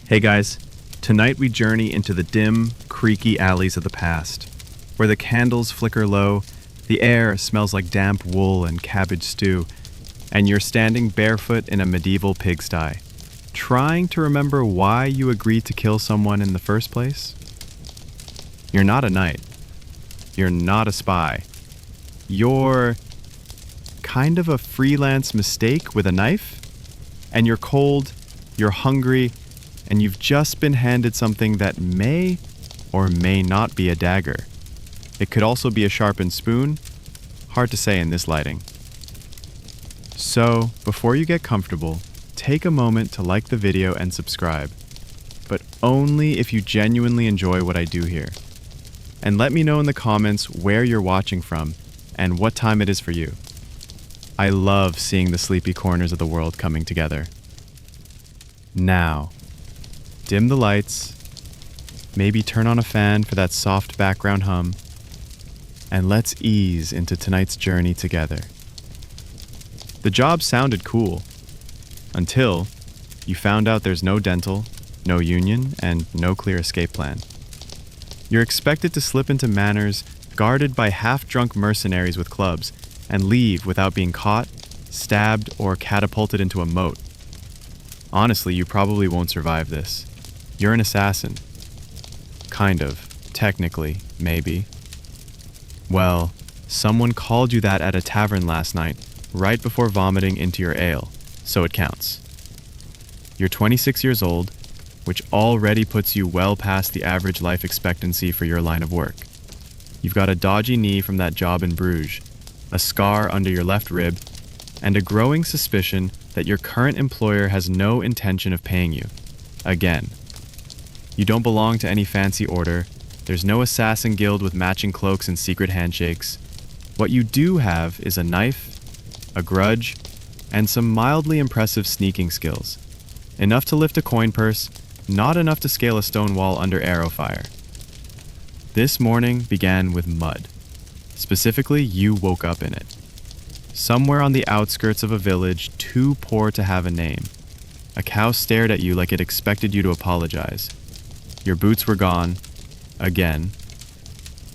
Hey guys, tonight we journey into the dim, creaky alleys of the past, where the candles flicker low, the air smells like damp wool and cabbage stew, and you're standing barefoot in a medieval pigsty, trying to remember why you agreed to kill someone in the first place. You're not a knight. You're not a spy. You're kind of a freelance mistake with a knife, and you're cold, you're hungry, and you've just been handed something that may or may not be a dagger. It could also be a sharpened spoon. Hard to say in this lighting. So, before you get comfortable, take a moment to like the video and subscribe, but only if you genuinely enjoy what I do here. And let me know in the comments where you're watching from and what time it is for you. I love seeing the sleepy corners of the world coming together. Now, dim the lights, maybe turn on a fan for that soft background hum, and let's ease into tonight's journey together. The job sounded cool, until you found out there's no dental, no union, and no clear escape plan. You're expected to slip into manors guarded by half-drunk mercenaries with clubs and leave without being caught, stabbed, or catapulted into a moat. Honestly, you probably won't survive this. You're an assassin. Kind of. Technically, maybe. Well, someone called you that at a tavern last night, right before vomiting into your ale, so it counts. You're 26 years old, which already puts you well past the average life expectancy for your line of work. You've got a dodgy knee from that job in Bruges, a scar under your left rib, and a growing suspicion that your current employer has no intention of paying you. Again. You don't belong to any fancy order. There's no assassin guild with matching cloaks and secret handshakes. What you do have is a knife, a grudge, and some mildly impressive sneaking skills. Enough to lift a coin purse, not enough to scale a stone wall under arrow fire. This morning began with mud. Specifically, you woke up in it. Somewhere on the outskirts of a village too poor to have a name. A cow stared at you like it expected you to apologize. Your boots were gone. Again.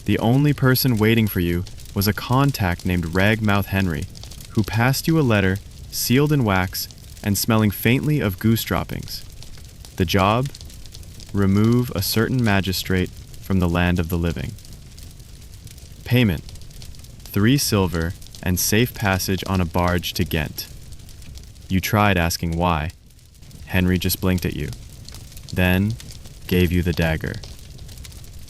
The only person waiting for you was a contact named Ragmouth Henry, who passed you a letter, sealed in wax, and smelling faintly of goose droppings. The job? Remove a certain magistrate from the land of the living. Payment: 3 silver and safe passage on a barge to Ghent. You tried asking why. Henry just blinked at you. Then gave you the dagger.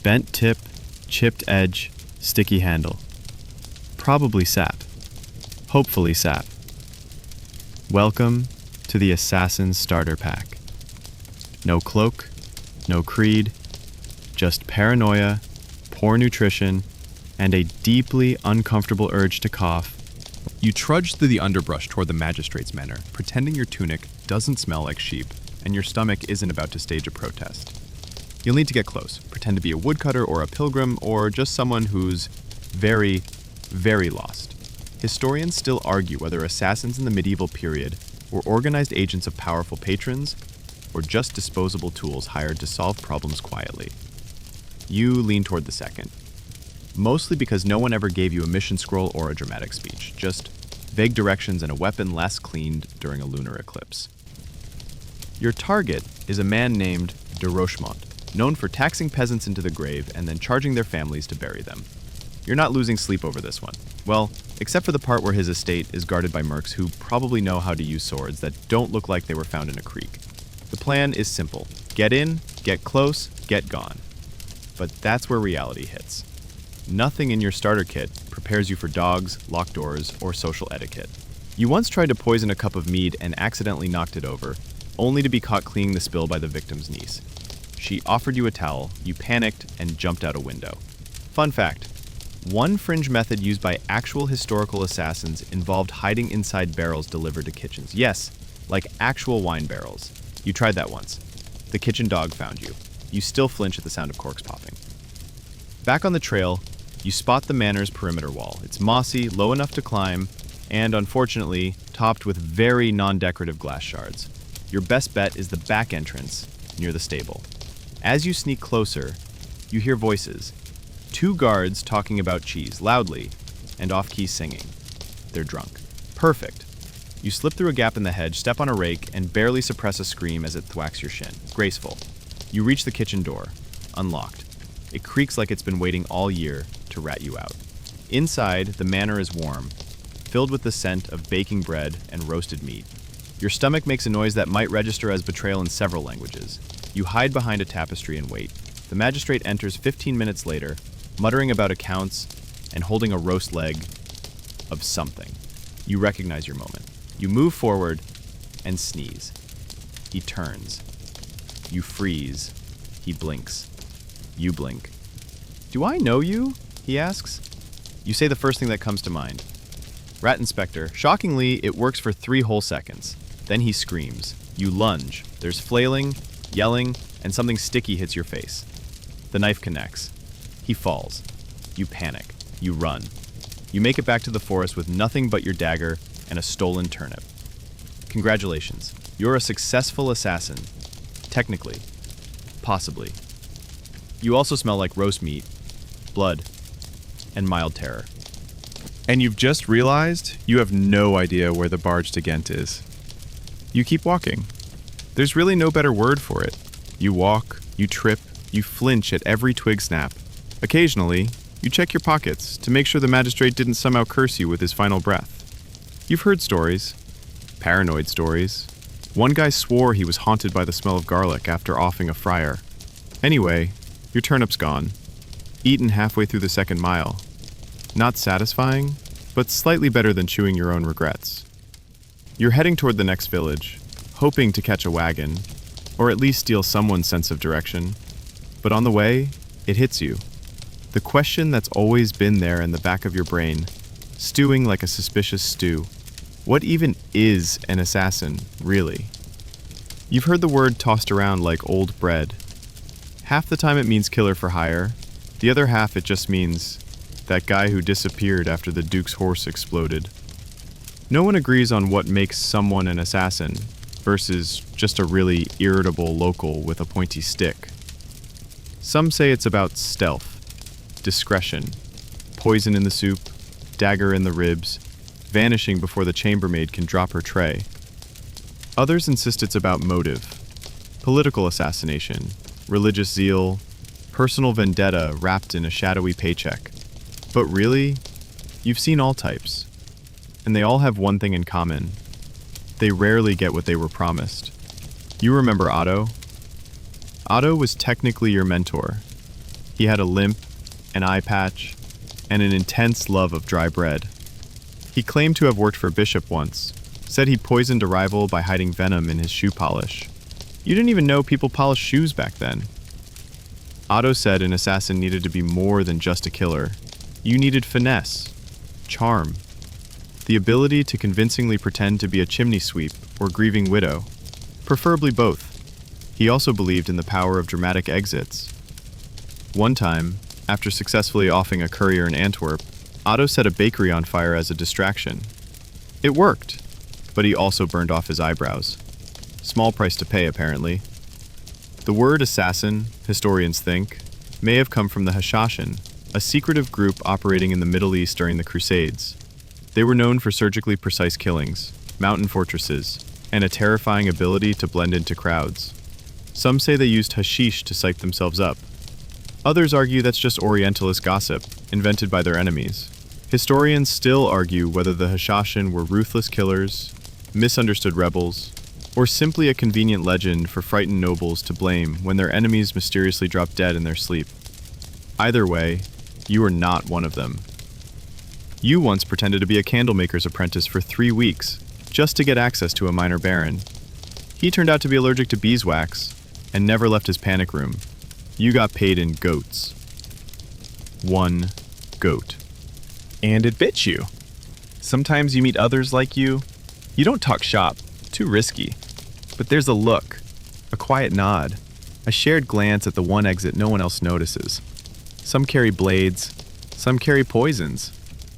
Bent tip, chipped edge, sticky handle. Probably sap. Hopefully sap. Welcome to the Assassin's Starter Pack. No cloak, no creed, just paranoia, poor nutrition, and a deeply uncomfortable urge to cough. You trudge through the underbrush toward the magistrate's manor, pretending your tunic doesn't smell like sheep and your stomach isn't about to stage a protest. You'll need to get close, pretend to be a woodcutter or a pilgrim or just someone who's very, very lost. Historians still argue whether assassins in the medieval period were organized agents of powerful patrons or just disposable tools hired to solve problems quietly. You lean toward the second. Mostly because no one ever gave you a mission scroll or a dramatic speech, just vague directions and a weapon last cleaned during a lunar eclipse. Your target is a man named de Rochemont, known for taxing peasants into the grave and then charging their families to bury them. You're not losing sleep over this one. Well, except for the part where his estate is guarded by mercs who probably know how to use swords that don't look like they were found in a creek. The plan is simple. Get in, get close, get gone. But that's where reality hits. Nothing in your starter kit prepares you for dogs, locked doors, or social etiquette. You once tried to poison a cup of mead and accidentally knocked it over, only to be caught cleaning the spill by the victim's niece. She offered you a towel, you panicked, and jumped out a window. Fun fact, one fringe method used by actual historical assassins involved hiding inside barrels delivered to kitchens. Yes, like actual wine barrels. You tried that once. The kitchen dog found you. You still flinch at the sound of corks popping. Back on the trail, you spot the manor's perimeter wall. It's mossy, low enough to climb, and unfortunately, topped with very non-decorative glass shards. Your best bet is the back entrance, near the stable. As you sneak closer, you hear voices. 2 guards talking about cheese, loudly, and off-key singing. They're drunk. Perfect. You slip through a gap in the hedge, step on a rake, and barely suppress a scream as it thwacks your shin. Graceful. You reach the kitchen door. Unlocked. It creaks like it's been waiting all year to rat you out. Inside, the manor is warm, filled with the scent of baking bread and roasted meat. Your stomach makes a noise that might register as betrayal in several languages. You hide behind a tapestry and wait. The magistrate enters 15 minutes later, muttering about accounts and holding a roast leg of something. You recognize your moment. You move forward and sneeze. He turns. You freeze. He blinks. You blink. "Do I know you?" he asks. You say the first thing that comes to mind. Rat Inspector. Shockingly, it works for 3 whole seconds. Then he screams. You lunge. There's flailing, yelling, and something sticky hits your face. The knife connects. He falls. You panic. You run. You make it back to the forest with nothing but your dagger and a stolen turnip. Congratulations. You're a successful assassin. Technically. Possibly. You also smell like roast meat, blood, and mild terror. And you've just realized you have no idea where the barge to Ghent is. You keep walking. There's really no better word for it. You walk, you trip, you flinch at every twig snap. Occasionally, you check your pockets to make sure the magistrate didn't somehow curse you with his final breath. You've heard stories. Paranoid stories. One guy swore he was haunted by the smell of garlic after offing a fryer. Anyway, your turnip's gone. Eaten halfway through the 2nd mile. Not satisfying, but slightly better than chewing your own regrets. You're heading toward the next village, hoping to catch a wagon, or at least steal someone's sense of direction. But on the way, it hits you. The question that's always been there in the back of your brain, stewing like a suspicious stew. What even is an assassin, really? You've heard the word tossed around like old bread. Half the time it means killer for hire. The other half it just means that guy who disappeared after the Duke's horse exploded. No one agrees on what makes someone an assassin versus just a really irritable local with a pointy stick. Some say it's about stealth, discretion, poison in the soup, dagger in the ribs, vanishing before the chambermaid can drop her tray. Others insist it's about motive, political assassination, religious zeal, personal vendetta wrapped in a shadowy paycheck. But really, you've seen all types, and they all have one thing in common. They rarely get what they were promised. You remember Otto? Otto was technically your mentor. He had a limp, an eye patch, and an intense love of dry bread. He claimed to have worked for Bishop once, said he poisoned a rival by hiding venom in his shoe polish. You didn't even know people polished shoes back then. Otto said an assassin needed to be more than just a killer. You needed finesse, charm, the ability to convincingly pretend to be a chimney sweep or grieving widow, preferably both. He also believed in the power of dramatic exits. One time, after successfully offing a courier in Antwerp, Otto set a bakery on fire as a distraction. It worked, but he also burned off his eyebrows. Small price to pay, apparently. The word assassin, historians think, may have come from the Hashashin, a secretive group operating in the Middle East during the Crusades. They were known for surgically precise killings, mountain fortresses, and a terrifying ability to blend into crowds. Some say they used hashish to psych themselves up. Others argue that's just Orientalist gossip, invented by their enemies. Historians still argue whether the Hashashin were ruthless killers, misunderstood rebels, or simply a convenient legend for frightened nobles to blame when their enemies mysteriously dropped dead in their sleep. Either way, you are not one of them. You once pretended to be a candlemaker's apprentice for 3 weeks, just to get access to a minor baron. He turned out to be allergic to beeswax, and never left his panic room. You got paid in goats. 1 goat. And it bit you. Sometimes you meet others like you. You don't talk shop, too risky. But there's a look, a quiet nod, a shared glance at the one exit no one else notices. Some carry blades, some carry poisons.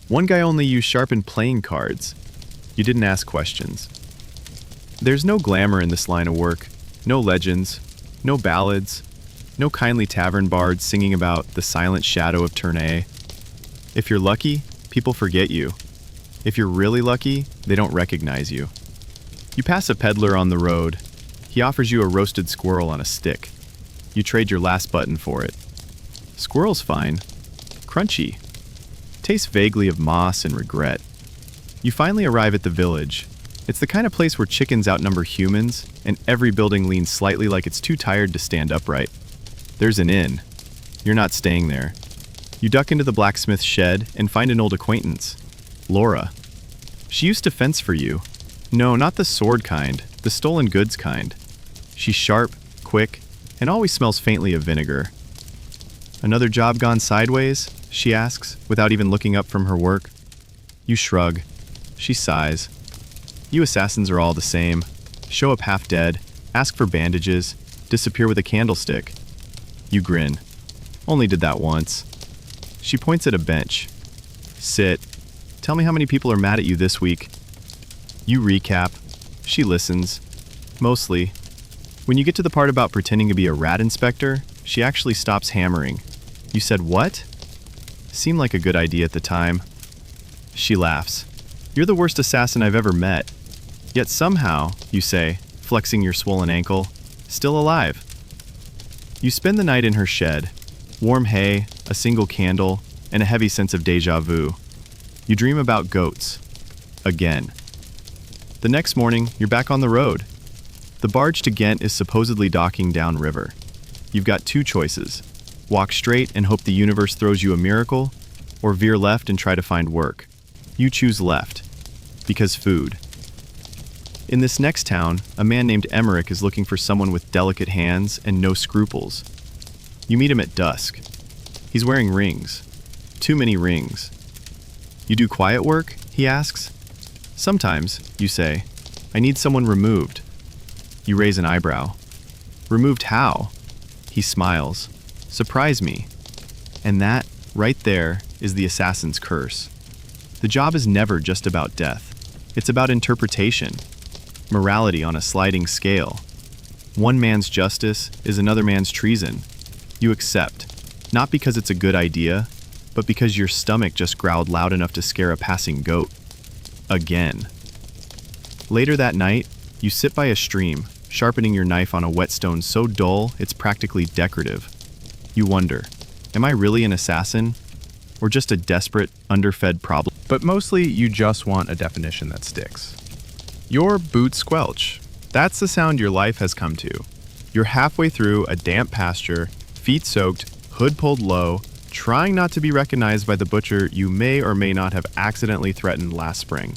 One guy only used sharpened playing cards. You didn't ask questions. There's no glamour in this line of work, no legends, No ballads, no kindly tavern bards singing about the silent shadow of Tournai. If you're lucky, people forget you. If you're really lucky, they don't recognize you. You pass a peddler on the road. He offers you a roasted squirrel on a stick. You trade your last button for it. Squirrel's fine. Crunchy. Tastes vaguely of moss and regret. You finally arrive at the village. It's the kind of place where chickens outnumber humans, and every building leans slightly like it's too tired to stand upright. There's an inn. You're not staying there. You duck into the blacksmith's shed and find an old acquaintance, Laura. She used to fence for you. No, not the sword kind, the stolen goods kind. She's sharp, quick, and always smells faintly of vinegar. Another job gone sideways? She asks, without even looking up from her work. You shrug. She sighs. You assassins are all the same. Show up half dead, ask for bandages, disappear with a candlestick. You grin. Only did that once. She points at a bench. Sit. Tell me how many people are mad at you this week. You recap. She listens. Mostly. When you get to the part about pretending to be a rat inspector, she actually stops hammering. You said what? Seemed like a good idea at the time. She laughs. You're the worst assassin I've ever met. Yet somehow, you say, flexing your swollen ankle, still alive. You spend the night in her shed. Warm hay, a single candle, and a heavy sense of déjà vu. You dream about goats. Again. The next morning, you're back on the road. The barge to Ghent is supposedly docking downriver. You've got two choices. Walk straight and hope the universe throws you a miracle, or veer left and try to find work. You choose left. Because food. In this next town, a man named Emmerich is looking for someone with delicate hands and no scruples. You meet him at dusk. He's wearing rings. Too many rings. You do quiet work? He asks. Sometimes, you say. I need someone removed. You raise an eyebrow. Removed how? He smiles. Surprise me. And that, right there, is the assassin's curse. The job is never just about death. It's about interpretation. Morality on a sliding scale. One man's justice is another man's treason. You accept, not because it's a good idea, but because your stomach just growled loud enough to scare a passing goat. Again. Later that night, you sit by a stream, sharpening your knife on a whetstone so dull it's practically decorative. You wonder, am I really an assassin? Or just a desperate, underfed problem? But mostly, you just want a definition that sticks. Your boots squelch. That's the sound your life has come to. You're halfway through a damp pasture, feet soaked, hood pulled low, trying not to be recognized by the butcher you may or may not have accidentally threatened last spring.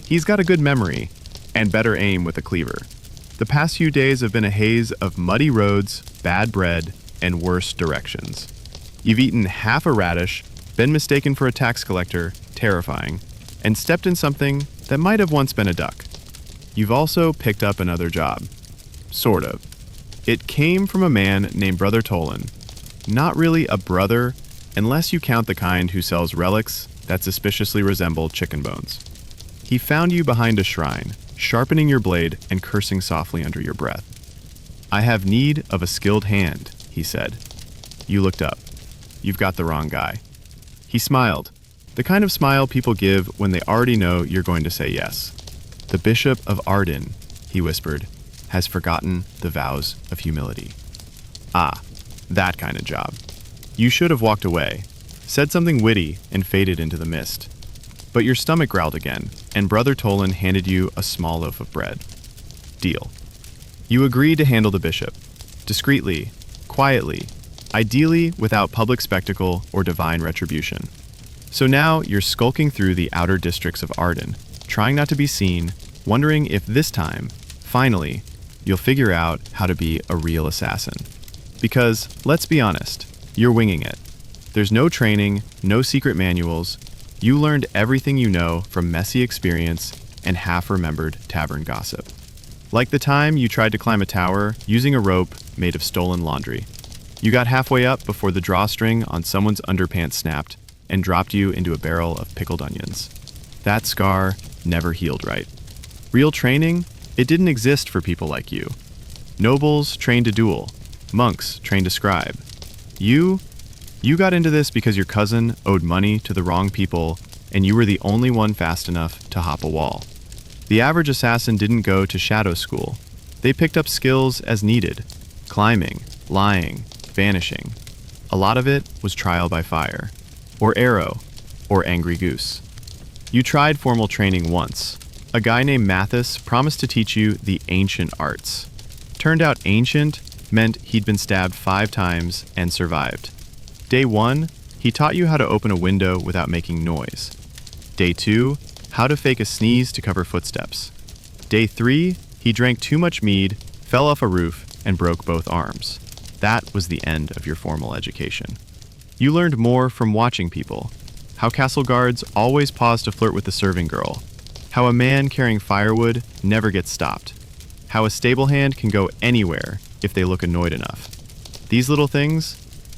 He's got a good memory, and better aim with a cleaver. The past few days have been a haze of muddy roads, bad bread, and worse directions. You've eaten half a radish, been mistaken for a tax collector, terrifying, and stepped in something that might have once been a duck. You've also picked up another job. Sort of. It came from a man named Brother Tolan. Not really a brother, unless you count the kind who sells relics that suspiciously resemble chicken bones. He found you behind a shrine, sharpening your blade and cursing softly under your breath. I have need of a skilled hand, he said. You looked up. You've got the wrong guy. He smiled, the kind of smile people give when they already know you're going to say yes. The Bishop of Arden, he whispered, has forgotten the vows of humility. Ah, that kind of job. You should have walked away, said something witty, and faded into the mist. But your stomach growled again, and Brother Tolan handed you a small loaf of bread. Deal. You agreed to handle the bishop. Discreetly, quietly, ideally without public spectacle or divine retribution. So now you're skulking through the outer districts of Arden, trying not to be seen, wondering if this time, finally, you'll figure out how to be a real assassin. Because, let's be honest, you're winging it. There's no training, no secret manuals. You learned everything you know from messy experience and half-remembered tavern gossip. Like the time you tried to climb a tower using a rope made of stolen laundry. You got halfway up before the drawstring on someone's underpants snapped and dropped you into a barrel of pickled onions. That scar never healed right. Real training? It didn't exist for people like you. Nobles trained to duel. Monks trained to scribe. You got into this because your cousin owed money to the wrong people, and you were the only one fast enough to hop a wall. The average assassin didn't go to shadow school. They picked up skills as needed: climbing, lying, vanishing. A lot of it was trial by fire, or arrow, or angry goose. You tried formal training once. A guy named Mathis promised to teach you the ancient arts. Turned out ancient meant he'd been stabbed 5 times and survived. Day 1, he taught you how to open a window without making noise. Day 2, how to fake a sneeze to cover footsteps. Day 3, he drank too much mead, fell off a roof, and broke both arms. That was the end of your formal education. You learned more from watching people. How castle guards always pause to flirt with the serving girl. How a man carrying firewood never gets stopped. How a stable hand can go anywhere if they look annoyed enough. These little things,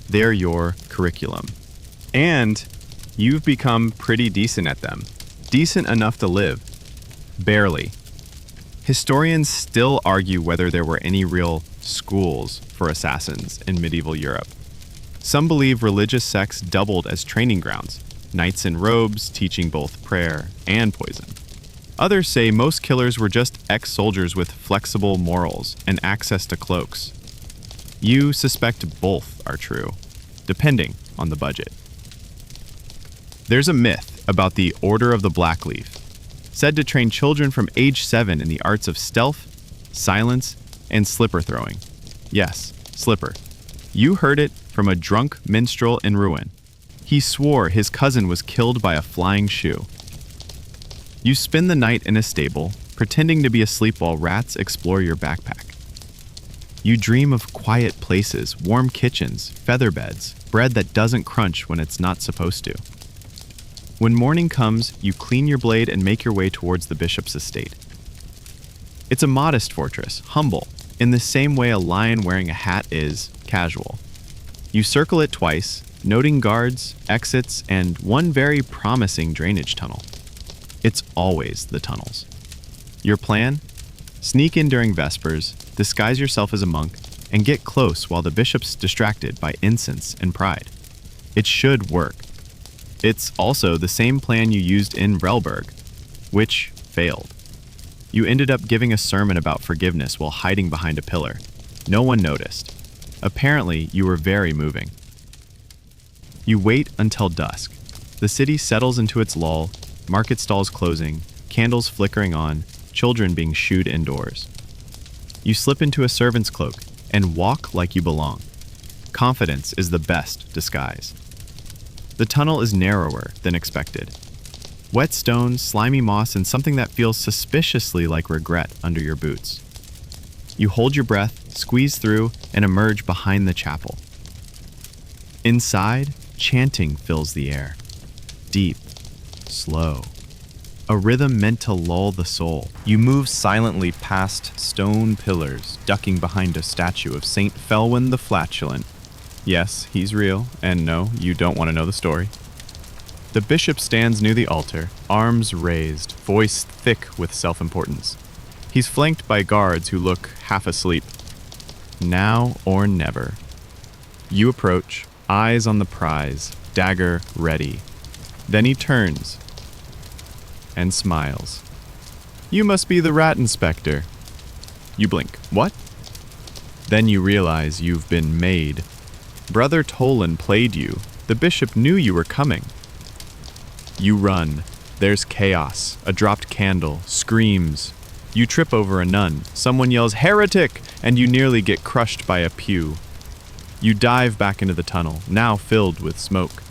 they're your curriculum. And you've become pretty decent at them. Decent enough to live. Barely. Historians still argue whether there were any real schools for assassins in medieval Europe. Some believe religious sects doubled as training grounds, knights in robes teaching both prayer and poison. Others say most killers were just ex-soldiers with flexible morals and access to cloaks. You suspect both are true, depending on the budget. There's a myth about the Order of the Black Leaf, said to train children from age 7 in the arts of stealth, silence, and slipper throwing. Yes, slipper. You heard it from a drunk minstrel in Rouen. He swore his cousin was killed by a flying shoe. You spend the night in a stable, pretending to be asleep while rats explore your backpack. You dream of quiet places, warm kitchens, feather beds, bread that doesn't crunch when it's not supposed to. When morning comes, you clean your blade and make your way towards the bishop's estate. It's a modest fortress, humble, in the same way a lion wearing a hat is casual. You circle it twice, noting guards, exits, and one very promising drainage tunnel. It's always the tunnels. Your plan? Sneak in during Vespers, disguise yourself as a monk, and get close while the bishop's distracted by incense and pride. It should work. It's also the same plan you used in Relberg, which failed. You ended up giving a sermon about forgiveness while hiding behind a pillar. No one noticed. Apparently, you were very moving. You wait until dusk. The city settles into its lull, market stalls closing, candles flickering on, children being shooed indoors. You slip into a servant's cloak and walk like you belong. Confidence is the best disguise. The tunnel is narrower than expected. Wet stones, slimy moss, and something that feels suspiciously like regret under your boots. You hold your breath, squeeze through, and emerge behind the chapel. Inside, chanting fills the air. Deep, slow. A rhythm meant to lull the soul. You move silently past stone pillars, ducking behind a statue of Saint Felwyn the Flatulent. Yes, he's real, and no, you don't want to know the story. The bishop stands near the altar, arms raised, voice thick with self-importance. He's flanked by guards who look half asleep. Now or never. You approach, eyes on the prize, dagger ready. Then he turns and smiles. You must be the rat inspector. You blink. What? Then you realize you've been made. Brother Tolan played you. The bishop knew you were coming. You run. There's chaos. A dropped candle. Screams. You trip over a nun. Someone yells, "Heretic!" and you nearly get crushed by a pew. You dive back into the tunnel, now filled with smoke.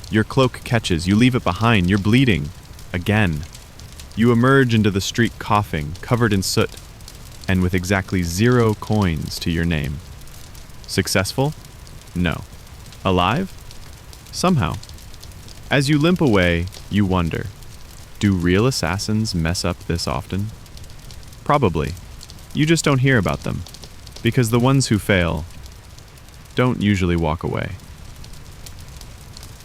Your cloak catches. You leave it behind. You're bleeding. Again. You emerge into the street coughing, covered in soot, and with exactly 0 coins to your name. Successful? No. Alive? Somehow. As you limp away, you wonder, do real assassins mess up this often? Probably. You just don't hear about them, because the ones who fail don't usually walk away.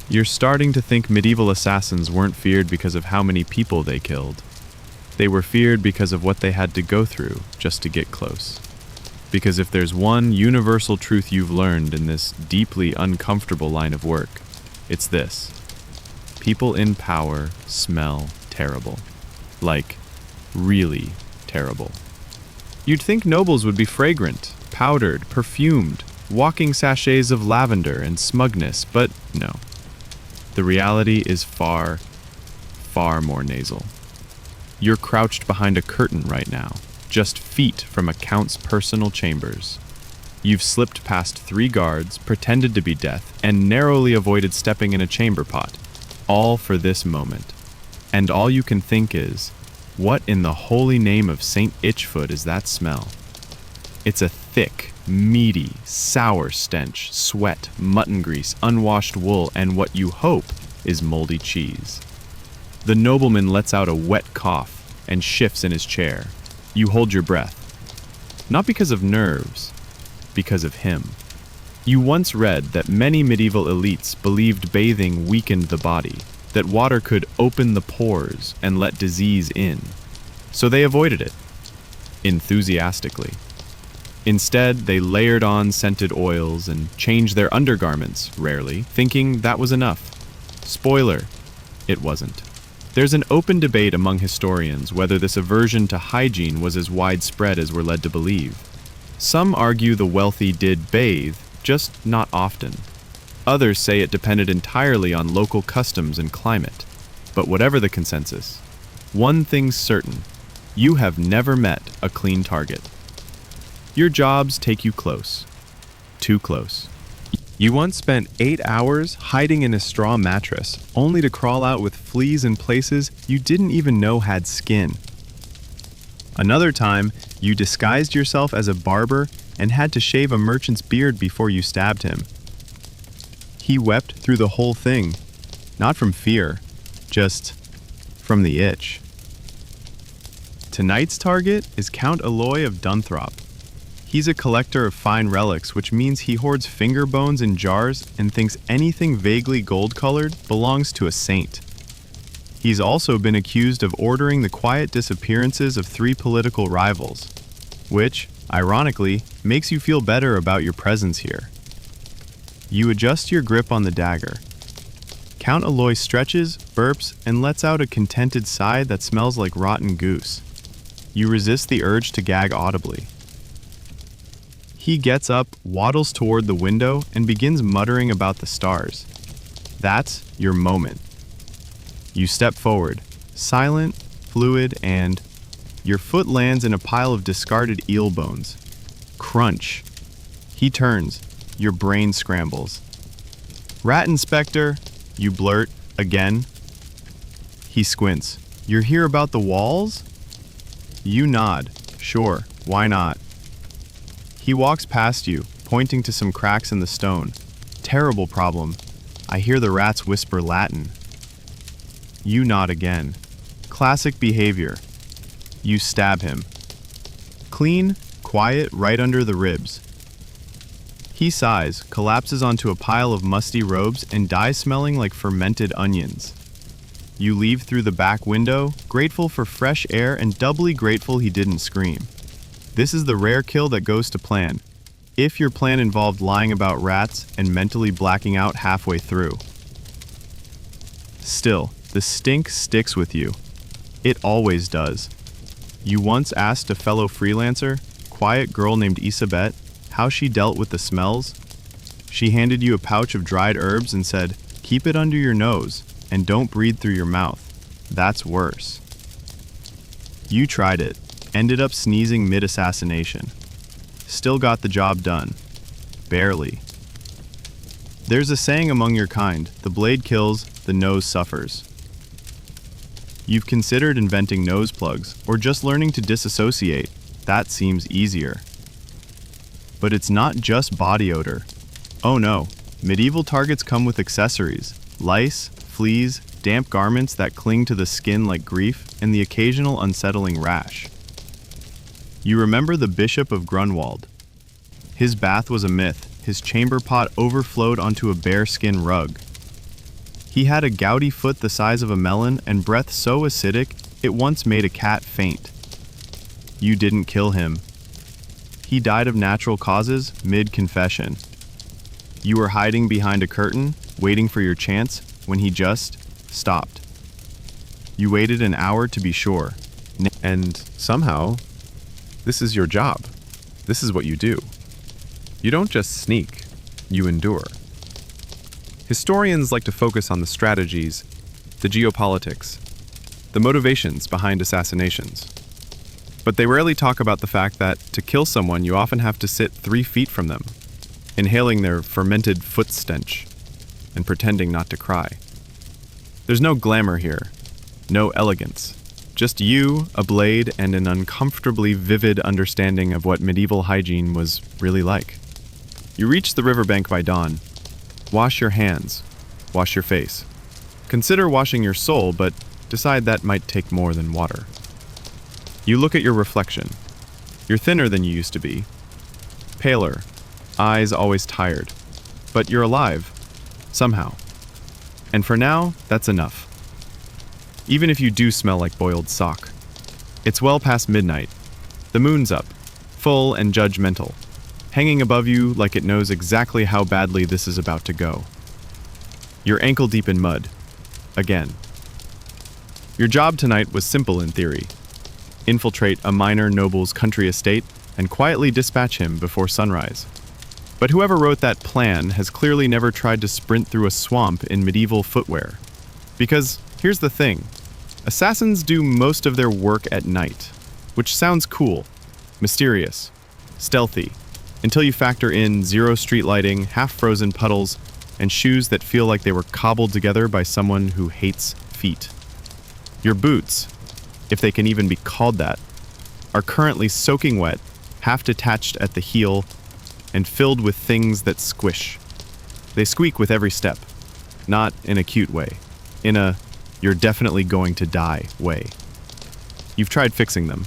You're starting to think medieval assassins weren't feared because of how many people they killed. They were feared because of what they had to go through just to get close. Because if there's one universal truth you've learned in this deeply uncomfortable line of work, it's this. People in power smell terrible. Like, really terrible. You'd think nobles would be fragrant, powdered, perfumed, walking sachets of lavender and smugness, but no. The reality is far, far more nasal. You're crouched behind a curtain right now, just feet from a count's personal chambers. You've slipped past 3 guards, pretended to be death, and narrowly avoided stepping in a chamber pot, all for this moment. And all you can think is, what in the holy name of Saint Itchfoot is that smell? It's a thick, meaty, sour stench, sweat, mutton grease, unwashed wool, and what you hope is moldy cheese. The nobleman lets out a wet cough and shifts in his chair. You hold your breath. Not because of nerves, because of him. You once read that many medieval elites believed bathing weakened the body, that water could open the pores and let disease in. So they avoided it, enthusiastically. Instead, they layered on scented oils and changed their undergarments, rarely, thinking that was enough. Spoiler, it wasn't. There's an open debate among historians whether this aversion to hygiene was as widespread as we're led to believe. Some argue the wealthy did bathe, just not often. Others say it depended entirely on local customs and climate. But whatever the consensus, one thing's certain: you have never met a clean target. Your jobs take you close. Too close. You once spent 8 hours hiding in a straw mattress, only to crawl out with fleas in places you didn't even know had skin. Another time, you disguised yourself as a barber and had to shave a merchant's beard before you stabbed him. He wept through the whole thing, not from fear, just from the itch. Tonight's target is Count Aloy of Dunthrop. He's a collector of fine relics, which means he hoards finger bones in jars and thinks anything vaguely gold-colored belongs to a saint. He's also been accused of ordering the quiet disappearances of 3 political rivals, which, ironically, makes you feel better about your presence here. You adjust your grip on the dagger. Count Aloy stretches, burps, and lets out a contented sigh that smells like rotten goose. You resist the urge to gag audibly. He gets up, waddles toward the window, and begins muttering about the stars. That's your moment. You step forward, silent, fluid, and your foot lands in a pile of discarded eel bones. Crunch. He turns. Your brain scrambles. "Rat Inspector," you blurt, again. He squints. "You're here about the walls?" You nod. "Sure, why not?" He walks past you, pointing to some cracks in the stone. "Terrible problem. I hear the rats whisper Latin." You nod again. Classic behavior. You stab him. Clean, quiet, right under the ribs. He sighs, collapses onto a pile of musty robes, and dies smelling like fermented onions. You leave through the back window, grateful for fresh air and doubly grateful he didn't scream. This is the rare kill that goes to plan, if your plan involved lying about rats and mentally blacking out halfway through. Still, the stink sticks with you. It always does. You once asked a fellow freelancer, quiet girl named Isabette, how she dealt with the smells. She handed you a pouch of dried herbs and said, "Keep it under your nose and don't breathe through your mouth. That's worse." You tried it, ended up sneezing mid-assassination. Still got the job done. Barely. There's a saying among your kind: the blade kills, the nose suffers. You've considered inventing nose plugs or just learning to disassociate. That seems easier. But it's not just body odor. Oh no, medieval targets come with accessories: lice, fleas, damp garments that cling to the skin like grief, and the occasional unsettling rash. You remember the Bishop of Grunwald. His bath was a myth. His chamber pot overflowed onto a bearskin rug. He had a gouty foot the size of a melon and breath so acidic it once made a cat faint. You didn't kill him. He died of natural causes mid-confession. You were hiding behind a curtain, waiting for your chance, when he just stopped. You waited an hour to be sure. And somehow, this is your job. This is what you do. You don't just sneak, you endure. Historians like to focus on the strategies, the geopolitics, the motivations behind assassinations. But they rarely talk about the fact that to kill someone, you often have to sit 3 feet from them, inhaling their fermented foot stench and pretending not to cry. There's no glamour here, no elegance, just you, a blade, and an uncomfortably vivid understanding of what medieval hygiene was really like. You reach the riverbank by dawn. Wash your hands, wash your face. Consider washing your soul, but decide that might take more than water. You look at your reflection. You're thinner than you used to be, paler, eyes always tired, but you're alive, somehow. And for now, that's enough. Even if you do smell like boiled sock. It's well past midnight. The moon's up, full and judgmental, hanging above you like it knows exactly how badly this is about to go. You're ankle deep in mud, again. Your job tonight was simple in theory. Infiltrate a minor noble's country estate and quietly dispatch him before sunrise. But whoever wrote that plan has clearly never tried to sprint through a swamp in medieval footwear. Because here's the thing. Assassins do most of their work at night, which sounds cool, mysterious, stealthy, until you factor in zero street lighting, half-frozen puddles, and shoes that feel like they were cobbled together by someone who hates feet. Your boots, if they can even be called that, are currently soaking wet, half detached at the heel, and filled with things that squish. They squeak with every step, not in a cute way, in a you're definitely going to die way. You've tried fixing them,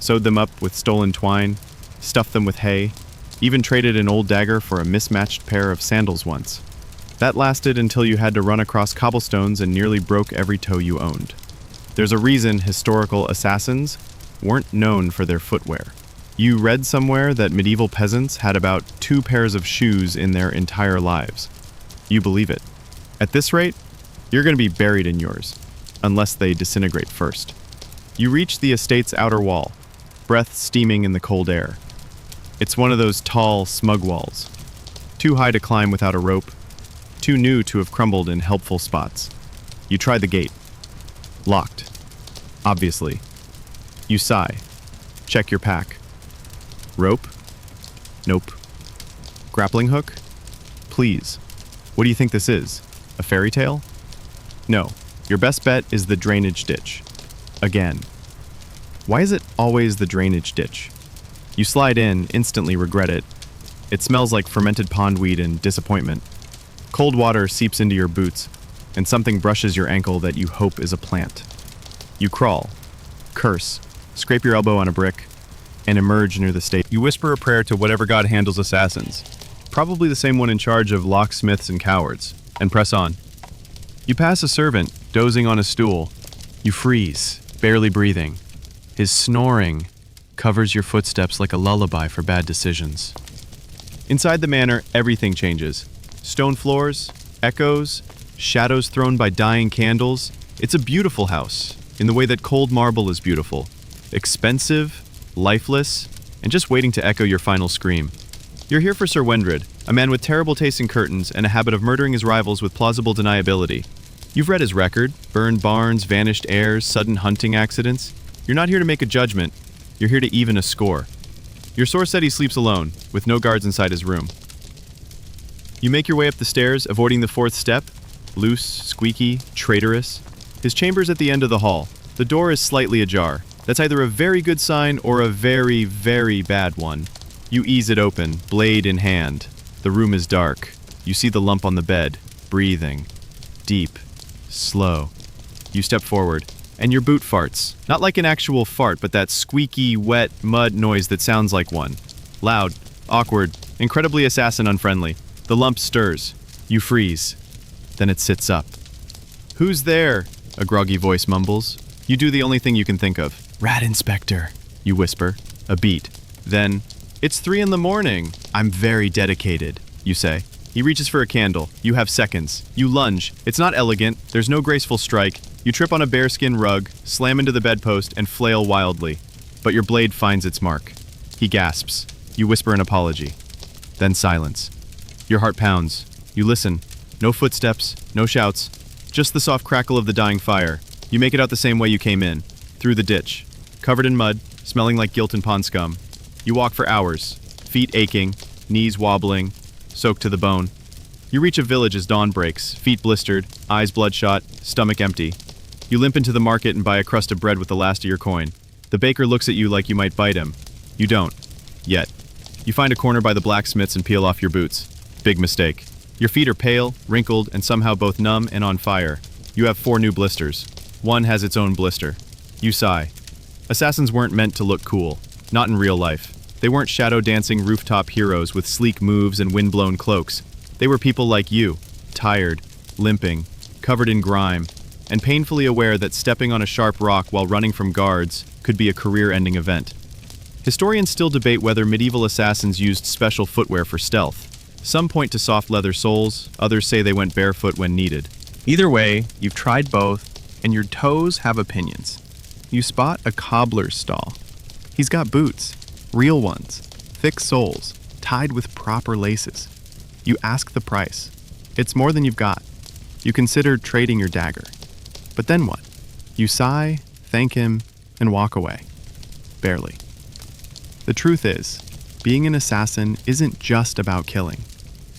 sewed them up with stolen twine, stuffed them with hay, even traded an old dagger for a mismatched pair of sandals once. That lasted until you had to run across cobblestones and nearly broke every toe you owned. There's a reason historical assassins weren't known for their footwear. You read somewhere that medieval peasants had about 2 pairs of shoes in their entire lives. You believe it. At this rate, you're going to be buried in yours, unless they disintegrate first. You reach the estate's outer wall, breath steaming in the cold air. It's one of those tall, smug walls, too high to climb without a rope, too new to have crumbled in helpful spots. You try the gate. Locked. Obviously. You sigh. Check your pack. Rope? Nope. Grappling hook? Please. What do you think this is? A fairy tale? No. Your best bet is the drainage ditch. Again. Why is it always the drainage ditch? You slide in, instantly regret it. It smells like fermented pondweed and disappointment. Cold water seeps into your boots, and something brushes your ankle that you hope is a plant. You crawl, curse, scrape your elbow on a brick, and emerge near the state. You whisper a prayer to whatever god handles assassins, probably the same one in charge of locksmiths and cowards, and press on. You pass a servant, dozing on a stool. You freeze, barely breathing. His snoring covers your footsteps like a lullaby for bad decisions. Inside the manor, everything changes. Stone floors, echoes, shadows thrown by dying candles. It's a beautiful house, in the way that cold marble is beautiful. Expensive, lifeless, and just waiting to echo your final scream. You're here for Sir Wendred, a man with terrible taste in curtains and a habit of murdering his rivals with plausible deniability. You've read his record: burned barns, vanished heirs, sudden hunting accidents. You're not here to make a judgment. You're here to even a score. Your source said he sleeps alone, with no guards inside his room. You make your way up the stairs, avoiding the 4th step. Loose, squeaky, traitorous. His chamber's at the end of the hall. The door is slightly ajar. That's either a very good sign or a very, very bad one. You ease it open, blade in hand. The room is dark. You see the lump on the bed, breathing. Deep, slow. You step forward, and your boot farts. Not like an actual fart, but that squeaky, wet, mud noise that sounds like one. Loud, awkward, incredibly assassin-unfriendly. The lump stirs. You freeze. Then it sits up. "Who's there?" a groggy voice mumbles. You do the only thing you can think of. "Rat Inspector," you whisper. A beat. Then, It's 3 in the morning. I'm very dedicated, you say. He reaches for a candle. You have seconds. You lunge. It's not elegant. There's no graceful strike. You trip on a bearskin rug, slam into the bedpost, and flail wildly. But your blade finds its mark. He gasps. You whisper an apology. Then silence. Your heart pounds. You listen. No footsteps, no shouts. Just the soft crackle of the dying fire. You make it out the same way you came in. Through the ditch. Covered in mud, smelling like guilt and pond scum. You walk for hours. Feet aching, knees wobbling, soaked to the bone. You reach a village as dawn breaks, feet blistered, eyes bloodshot, stomach empty. You limp into the market and buy a crust of bread with the last of your coin. The baker looks at you like you might bite him. You don't. Yet. You find a corner by the blacksmiths and peel off your boots. Big mistake. Your feet are pale, wrinkled, and somehow both numb and on fire. You have 4 new blisters. One has its own blister. You sigh. Assassins weren't meant to look cool. Not in real life. They weren't shadow-dancing rooftop heroes with sleek moves and wind-blown cloaks. They were people like you, tired, limping, covered in grime, and painfully aware that stepping on a sharp rock while running from guards could be a career-ending event. Historians still debate whether medieval assassins used special footwear for stealth. Some point to soft leather soles, others say they went barefoot when needed. Either way, you've tried both, and your toes have opinions. You spot a cobbler's stall. He's got boots, real ones, thick soles, tied with proper laces. You ask the price. It's more than you've got. You consider trading your dagger. But then what? You sigh, thank him, and walk away. Barely. The truth is, being an assassin isn't just about killing.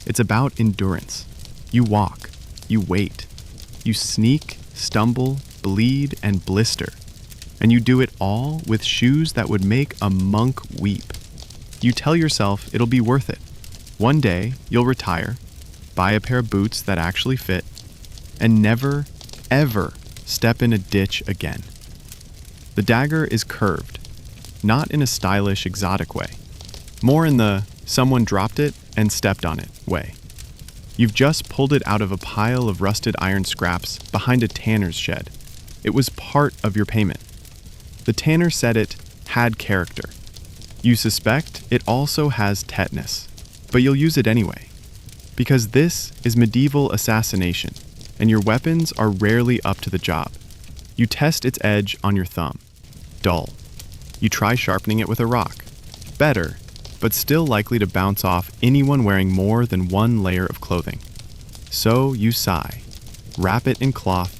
It's about endurance. You walk, you wait, you sneak, stumble, bleed, and blister. And you do it all with shoes that would make a monk weep. You tell yourself it'll be worth it. One day, you'll retire, buy a pair of boots that actually fit, and never, ever step in a ditch again. The dagger is curved, not in a stylish, exotic way, more in the someone dropped it and stepped on it way. You've just pulled it out of a pile of rusted iron scraps behind a tanner's shed. It was part of your payment. The tanner said it had character. You suspect it also has tetanus, but you'll use it anyway. Because this is medieval assassination, and your weapons are rarely up to the job. You test its edge on your thumb. Dull. You try sharpening it with a rock. Better, but still likely to bounce off anyone wearing more than 1 layer of clothing. So you sigh, wrap it in cloth,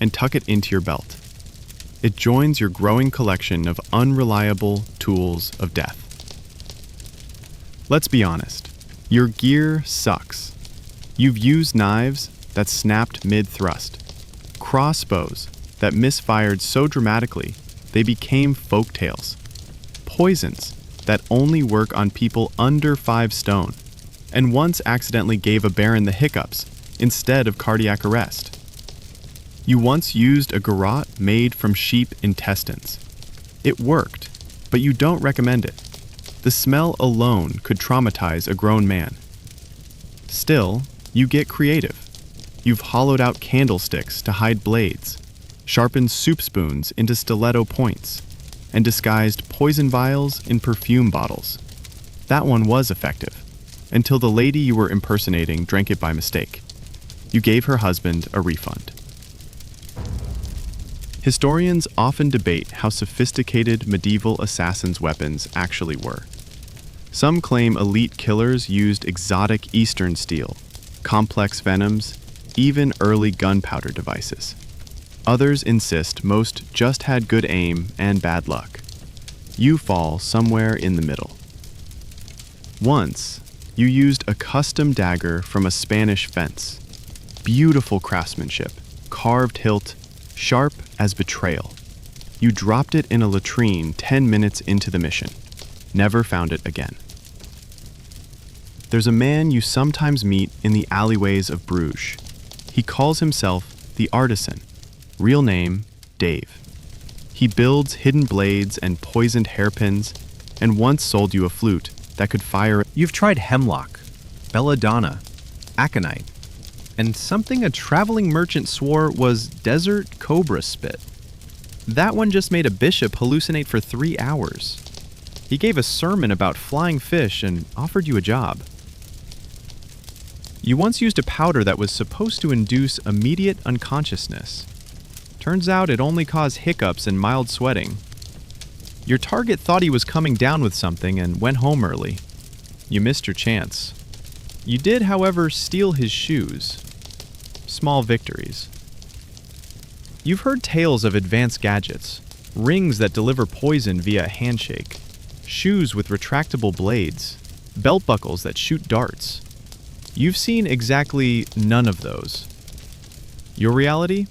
and tuck it into your belt. It joins your growing collection of unreliable tools of death. Let's be honest, your gear sucks. You've used knives that snapped mid-thrust, crossbows that misfired so dramatically they became folktales, poisons that only work on people under 5 stone, and once accidentally gave a baron the hiccups instead of cardiac arrest. You once used a garrote made from sheep intestines. It worked, but you don't recommend it. The smell alone could traumatize a grown man. Still, you get creative. You've hollowed out candlesticks to hide blades, sharpened soup spoons into stiletto points, and disguised poison vials in perfume bottles. That one was effective, until the lady you were impersonating drank it by mistake. You gave her husband a refund. Historians often debate how sophisticated medieval assassins' weapons actually were. Some claim elite killers used exotic Eastern steel, complex venoms, even early gunpowder devices. Others insist most just had good aim and bad luck. You fall somewhere in the middle. Once, you used a custom dagger from a Spanish fence. Beautiful craftsmanship, carved hilt, sharp as betrayal. You dropped it in a latrine 10 minutes into the mission. Never found it again. There's a man you sometimes meet in the alleyways of Bruges. He calls himself the Artisan. Real name, Dave. He builds hidden blades and poisoned hairpins, and once sold you a flute that could fire. You've tried hemlock, belladonna, aconite, and something a traveling merchant swore was desert cobra spit. That one just made a bishop hallucinate for 3 hours. He gave a sermon about flying fish and offered you a job. You once used a powder that was supposed to induce immediate unconsciousness. Turns out it only caused hiccups and mild sweating. Your target thought he was coming down with something and went home early. You missed your chance. You did, however, steal his shoes. Small victories. You've heard tales of advanced gadgets, rings that deliver poison via a handshake, shoes with retractable blades, belt buckles that shoot darts. You've seen exactly none of those. Your reality?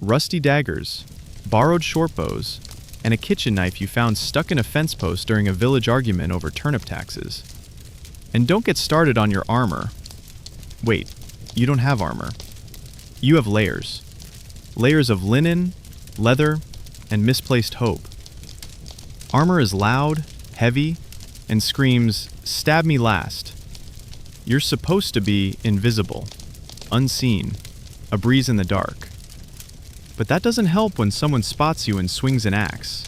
Rusty daggers, borrowed short bows, and a kitchen knife you found stuck in a fence post during a village argument over turnip taxes. And don't get started on your armor. Wait, you don't have armor. You have layers. Layers of linen, leather, and misplaced hope. Armor is loud, heavy, and screams, "Stab me last." You're supposed to be invisible, unseen, a breeze in the dark. But that doesn't help when someone spots you and swings an axe.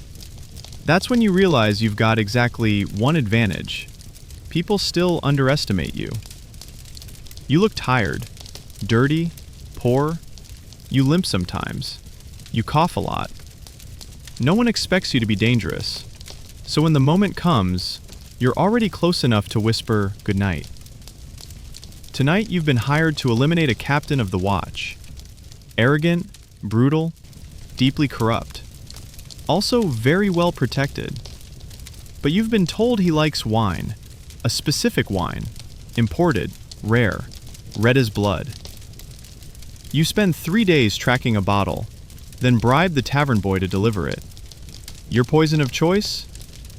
That's when you realize you've got exactly one advantage. People still underestimate you. You look tired, dirty, poor. You limp sometimes. You cough a lot. No one expects you to be dangerous. So when the moment comes, you're already close enough to whisper goodnight. Tonight you've been hired to eliminate a captain of the watch. Arrogant, brutal, deeply corrupt. Also very well protected. But you've been told he likes wine. A specific wine. Imported, rare, red as blood. You spend 3 days tracking a bottle, then bribe the tavern boy to deliver it. Your poison of choice?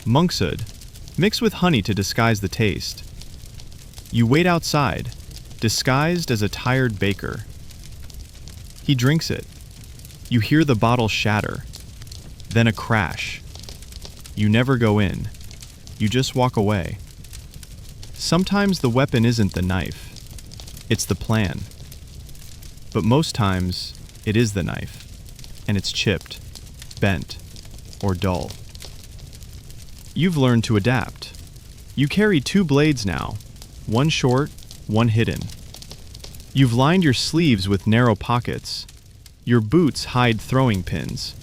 Monkshood, mixed with honey to disguise the taste. You wait outside, disguised as a tired baker. He drinks it. You hear the bottle shatter, then a crash. You never go in. You just walk away. Sometimes the weapon isn't the knife. It's the plan. But most times, it is the knife, and it's chipped, bent, or dull. You've learned to adapt. You carry 2 blades now, one short, one hidden. You've lined your sleeves with narrow pockets. Your boots hide throwing pins,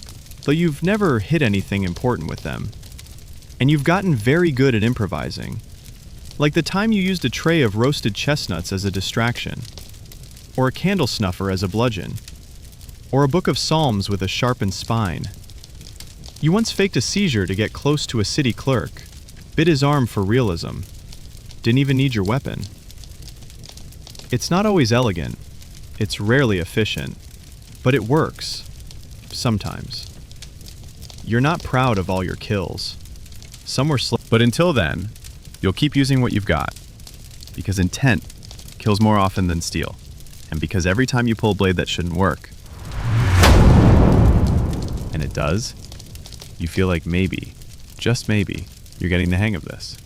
though you've never hit anything important with them. And you've gotten very good at improvising, like the time you used a tray of roasted chestnuts as a distraction, or a candle snuffer as a bludgeon, or a book of psalms with a sharpened spine. You once faked a seizure to get close to a city clerk, bit his arm for realism, didn't even need your weapon. It's not always elegant, it's rarely efficient, but it works, sometimes. You're not proud of all your kills. Some were but until then, you'll keep using what you've got, because intent kills more often than steel, and because every time you pull a blade that shouldn't work, and it does, you feel like maybe, just maybe, you're getting the hang of this.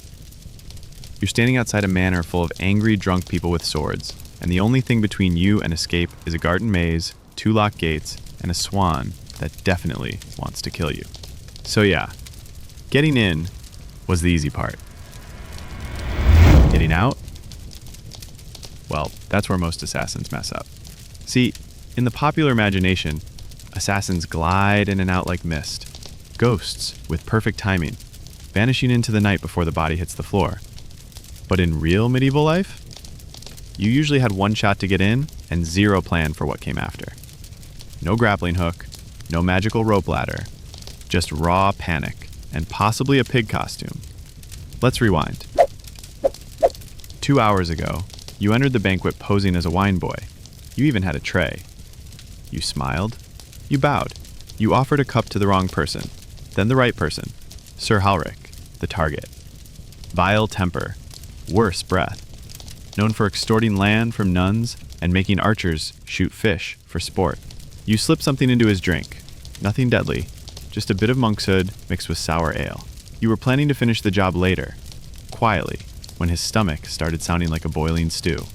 You're standing outside a manor full of angry, drunk people with swords, and the only thing between you and escape is a garden maze, 2 locked gates, and a swan that definitely wants to kill you. So yeah, getting in was the easy part. Getting out? Well, that's where most assassins mess up. See, in the popular imagination, assassins glide in and out like mist. Ghosts with perfect timing, vanishing into the night before the body hits the floor. But in real medieval life, you usually had 1 shot to get in and 0 plan for what came after. No grappling hook, no magical rope ladder, just raw panic and possibly a pig costume. Let's rewind. 2 hours ago, you entered the banquet posing as a wine boy. You even had a tray. You smiled. You bowed. You offered a cup to the wrong person, then the right person, Sir Halric, the target. Vile temper, worse breath, known for extorting land from nuns and making archers shoot fish for sport. You slipped something into his drink. Nothing deadly, just a bit of monkshood mixed with sour ale. You were planning to finish the job later, quietly, when his stomach started sounding like a boiling stew.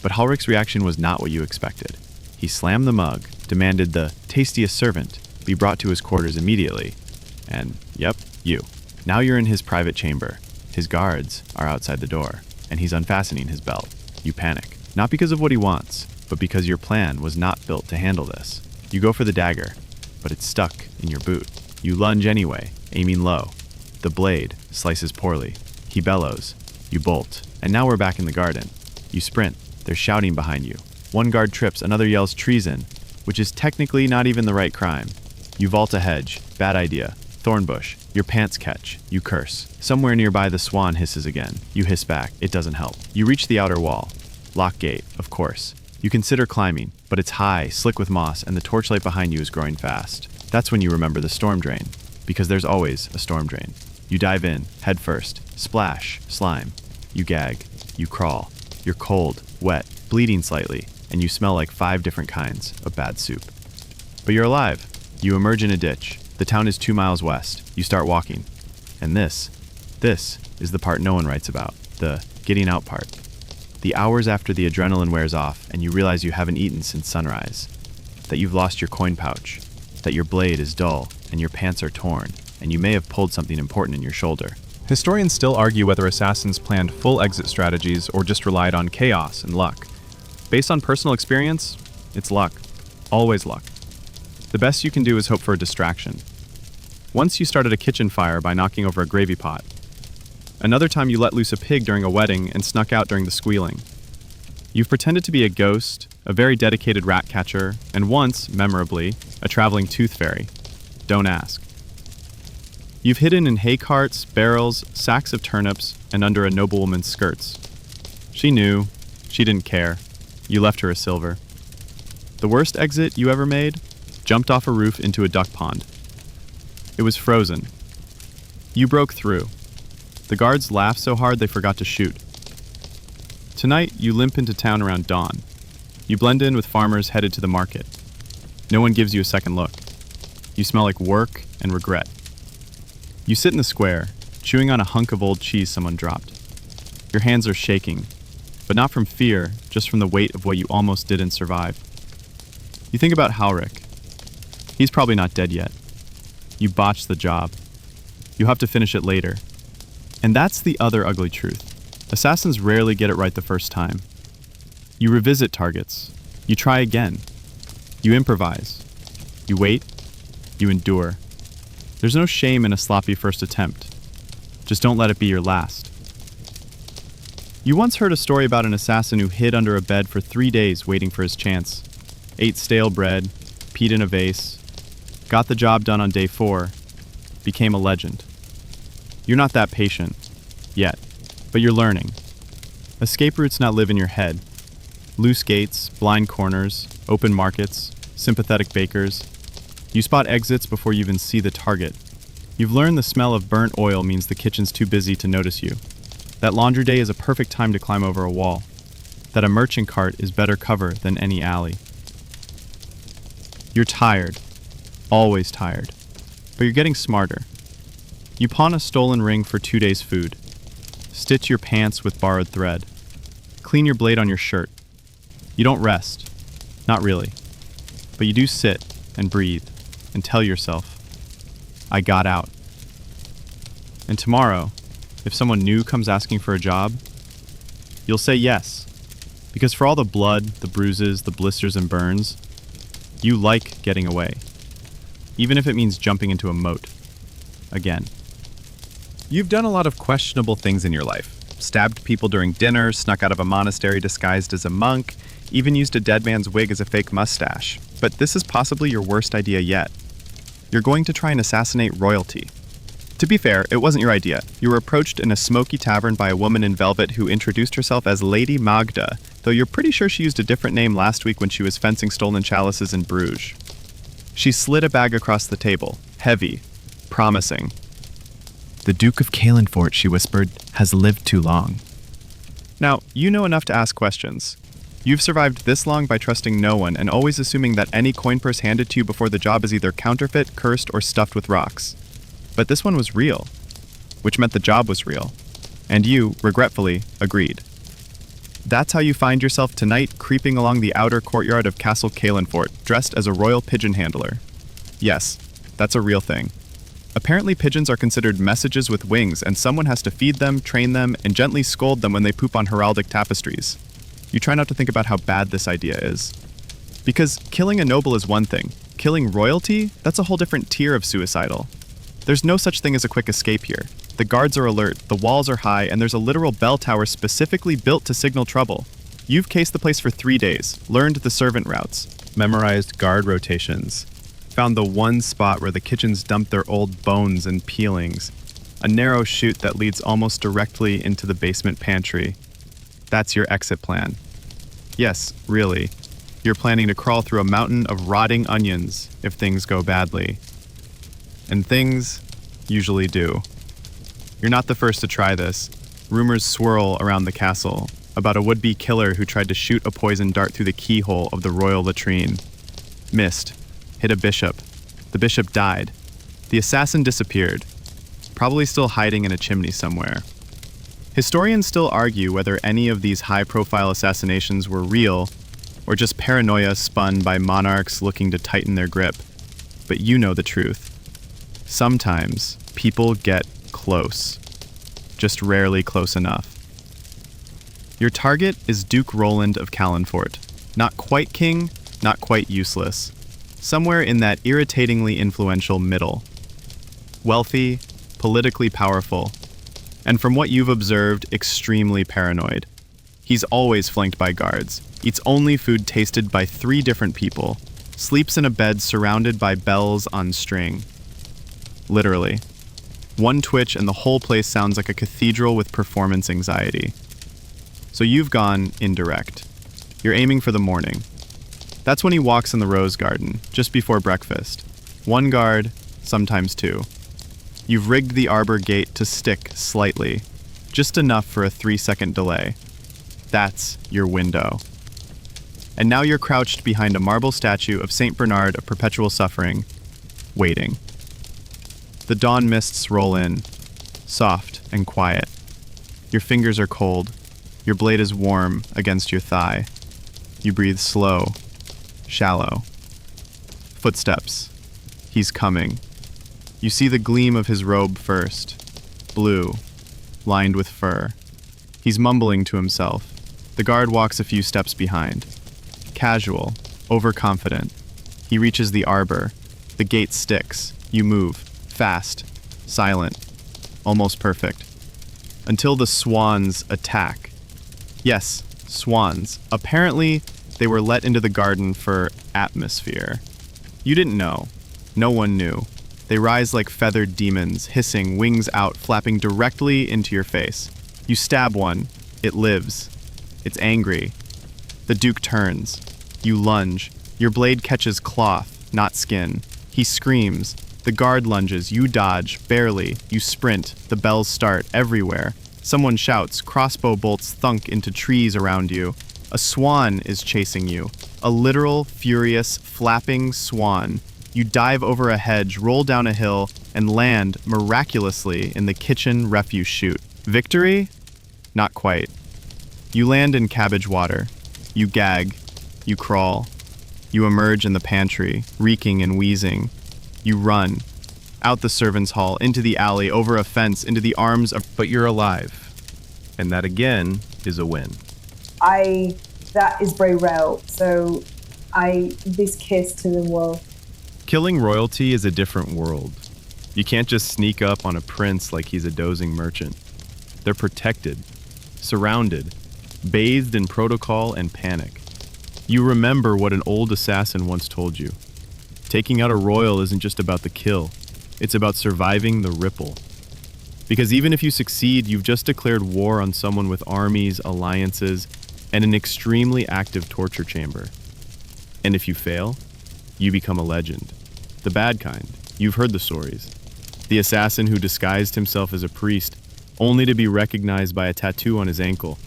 But Halric's reaction was not what you expected. He slammed the mug, demanded the tastiest servant be brought to his quarters immediately, and, yep, you. Now you're in his private chamber. His guards are outside the door, and he's unfastening his belt. You panic, not because of what he wants, but because your plan was not built to handle this. You go for the dagger, but it's stuck in your boot. You lunge anyway, aiming low. The blade slices poorly. He bellows. You bolt, and now we're back in the garden. You sprint. They're shouting behind you. One guard trips, another yells treason, which is technically not even the right crime. You vault a hedge. Bad idea. Thorn bush. Your pants catch. You curse. Somewhere nearby the swan hisses again. You hiss back. It doesn't help. You reach the outer wall. Lock gate, of course. You consider climbing, but it's high, slick with moss, and the torchlight behind you is growing fast. That's when you remember the storm drain, because there's always a storm drain. You dive in, head first. Splash. Slime. You gag. You crawl. You're cold, wet, bleeding slightly, and you smell like 5 different kinds of bad soup. But you're alive. You emerge in a ditch. The town is 2 miles west. You start walking. And this is the part no one writes about, the getting out part. The hours after the adrenaline wears off and you realize you haven't eaten since sunrise, that you've lost your coin pouch, that your blade is dull and your pants are torn, and you may have pulled something important in your shoulder. Historians still argue whether assassins planned full exit strategies or just relied on chaos and luck. Based on personal experience, it's luck. Always luck. The best you can do is hope for a distraction. Once you started a kitchen fire by knocking over a gravy pot. Another time you let loose a pig during a wedding and snuck out during the squealing. You've pretended to be a ghost, a very dedicated rat catcher, and once, memorably, a traveling tooth fairy. Don't ask. You've hidden in hay carts, barrels, sacks of turnips, and under a noblewoman's skirts. She knew. She didn't care. You left her a silver. The worst exit you ever made? Jumped off a roof into a duck pond. It was frozen. You broke through. The guards laughed so hard they forgot to shoot. Tonight, you limp into town around dawn. You blend in with farmers headed to the market. No one gives you a second look. You smell like work and regret. You sit in the square, chewing on a hunk of old cheese someone dropped. Your hands are shaking, but not from fear, just from the weight of what you almost didn't survive. You think about Halric. He's probably not dead yet. You botched the job. You have to finish it later. And that's the other ugly truth. Assassins rarely get it right the first time. You revisit targets. You try again. You improvise. You wait. You endure. There's no shame in a sloppy first attempt. Just don't let it be your last. You once heard a story about an assassin who hid under a bed for 3 days waiting for his chance. Ate stale bread, peed in a vase, got the job done on day 4, became a legend. You're not that patient, yet, but you're learning. Escape routes now live in your head. Loose gates, blind corners, open markets, sympathetic bakers. You spot exits before you even see the target. You've learned the smell of burnt oil means the kitchen's too busy to notice you. That laundry day is a perfect time to climb over a wall. That a merchant cart is better cover than any alley. You're tired. Always tired. But you're getting smarter. You pawn a stolen ring for 2 days' food. Stitch your pants with borrowed thread. Clean your blade on your shirt. You don't rest. Not really. But you do sit and breathe and tell yourself, I got out. And tomorrow, if someone new comes asking for a job, you'll say yes. Because for all the blood, the bruises, the blisters and burns, you like getting away. Even if it means jumping into a moat. Again. You've done a lot of questionable things in your life. Stabbed people during dinner, snuck out of a monastery disguised as a monk, even used a dead man's wig as a fake mustache. But this is possibly your worst idea yet. You're going to try and assassinate royalty. To be fair, it wasn't your idea. You were approached in a smoky tavern by a woman in velvet who introduced herself as Lady Magda, though you're pretty sure she used a different name last week when she was fencing stolen chalices in Bruges. She slid a bag across the table, heavy, promising. The Duke of Calenfort, she whispered, has lived too long. Now, you know enough to ask questions. You've survived this long by trusting no one and always assuming that any coin purse handed to you before the job is either counterfeit, cursed, or stuffed with rocks. But this one was real, which meant the job was real. And you, regretfully, agreed. That's how you find yourself tonight creeping along the outer courtyard of Castle Calenfort, dressed as a royal pigeon handler. Yes, that's a real thing. Apparently, pigeons are considered messages with wings, and someone has to feed them, train them, and gently scold them when they poop on heraldic tapestries. You try not to think about how bad this idea is. Because killing a noble is one thing. Killing royalty? That's a whole different tier of suicidal. There's no such thing as a quick escape here. The guards are alert, the walls are high, and there's a literal bell tower specifically built to signal trouble. You've cased the place for 3 days, learned the servant routes, memorized guard rotations, found the one spot where the kitchens dump their old bones and peelings, a narrow chute that leads almost directly into the basement pantry. That's your exit plan. Yes, really. You're planning to crawl through a mountain of rotting onions if things go badly. And things usually do. You're not the first to try this. Rumors swirl around the castle about a would-be killer who tried to shoot a poison dart through the keyhole of the royal latrine. Missed. Hit a bishop. The bishop died. The assassin disappeared, probably still hiding in a chimney somewhere. Historians still argue whether any of these high-profile assassinations were real or just paranoia spun by monarchs looking to tighten their grip. But you know the truth. Sometimes people get close, just rarely close enough. Your target is Duke Roland of Calenfort. Not quite king, not quite useless. Somewhere in that irritatingly influential middle. Wealthy, politically powerful, and from what you've observed, extremely paranoid. He's always flanked by guards, eats only food tasted by 3 different people, sleeps in a bed surrounded by bells on string. Literally. One twitch and the whole place sounds like a cathedral with performance anxiety. So you've gone indirect. You're aiming for the morning. That's when he walks in the rose garden, just before breakfast. 1 guard, sometimes 2. You've rigged the arbor gate to stick slightly, just enough for a 3-second delay. That's your window. And now you're crouched behind a marble statue of Saint Bernard of Perpetual Suffering, waiting. The dawn mists roll in, soft and quiet. Your fingers are cold. Your blade is warm against your thigh. You breathe slow, shallow. Footsteps. He's coming. You see the gleam of his robe first, blue, lined with fur. He's mumbling to himself. The guard walks a few steps behind. Casual, overconfident. He reaches the arbor. The gate sticks. You move. Fast, silent, almost perfect. Until the swans attack. Yes, swans. Apparently, they were let into the garden for atmosphere. You didn't know. No one knew. They rise like feathered demons, hissing, wings out, flapping directly into your face. You stab one. It lives. It's angry. The Duke turns. You lunge. Your blade catches cloth, not skin. He screams. The guard lunges. You dodge, barely. You sprint. The bells start everywhere. Someone shouts. Crossbow bolts thunk into trees around you. A swan is chasing you. A literal, furious, flapping swan. You dive over a hedge, roll down a hill, and land, miraculously, in the kitchen refuse chute. Victory? Not quite. You land in cabbage water. You gag. You crawl. You emerge in the pantry, reeking and wheezing. You run. Out the servants' hall, into the alley, over a fence, into the arms of... But you're alive. And that, again, is a win. That is very rare. So this kiss to them will... Killing royalty is a different world. You can't just sneak up on a prince like he's a dozing merchant. They're protected, surrounded, bathed in protocol and panic. You remember what an old assassin once told you. Taking out a royal isn't just about the kill. It's about surviving the ripple. Because even if you succeed, you've just declared war on someone with armies, alliances, and an extremely active torture chamber. And if you fail, you become a legend. The bad kind. You've heard the stories. The assassin who disguised himself as a priest, only to be recognized by a tattoo on his ankle.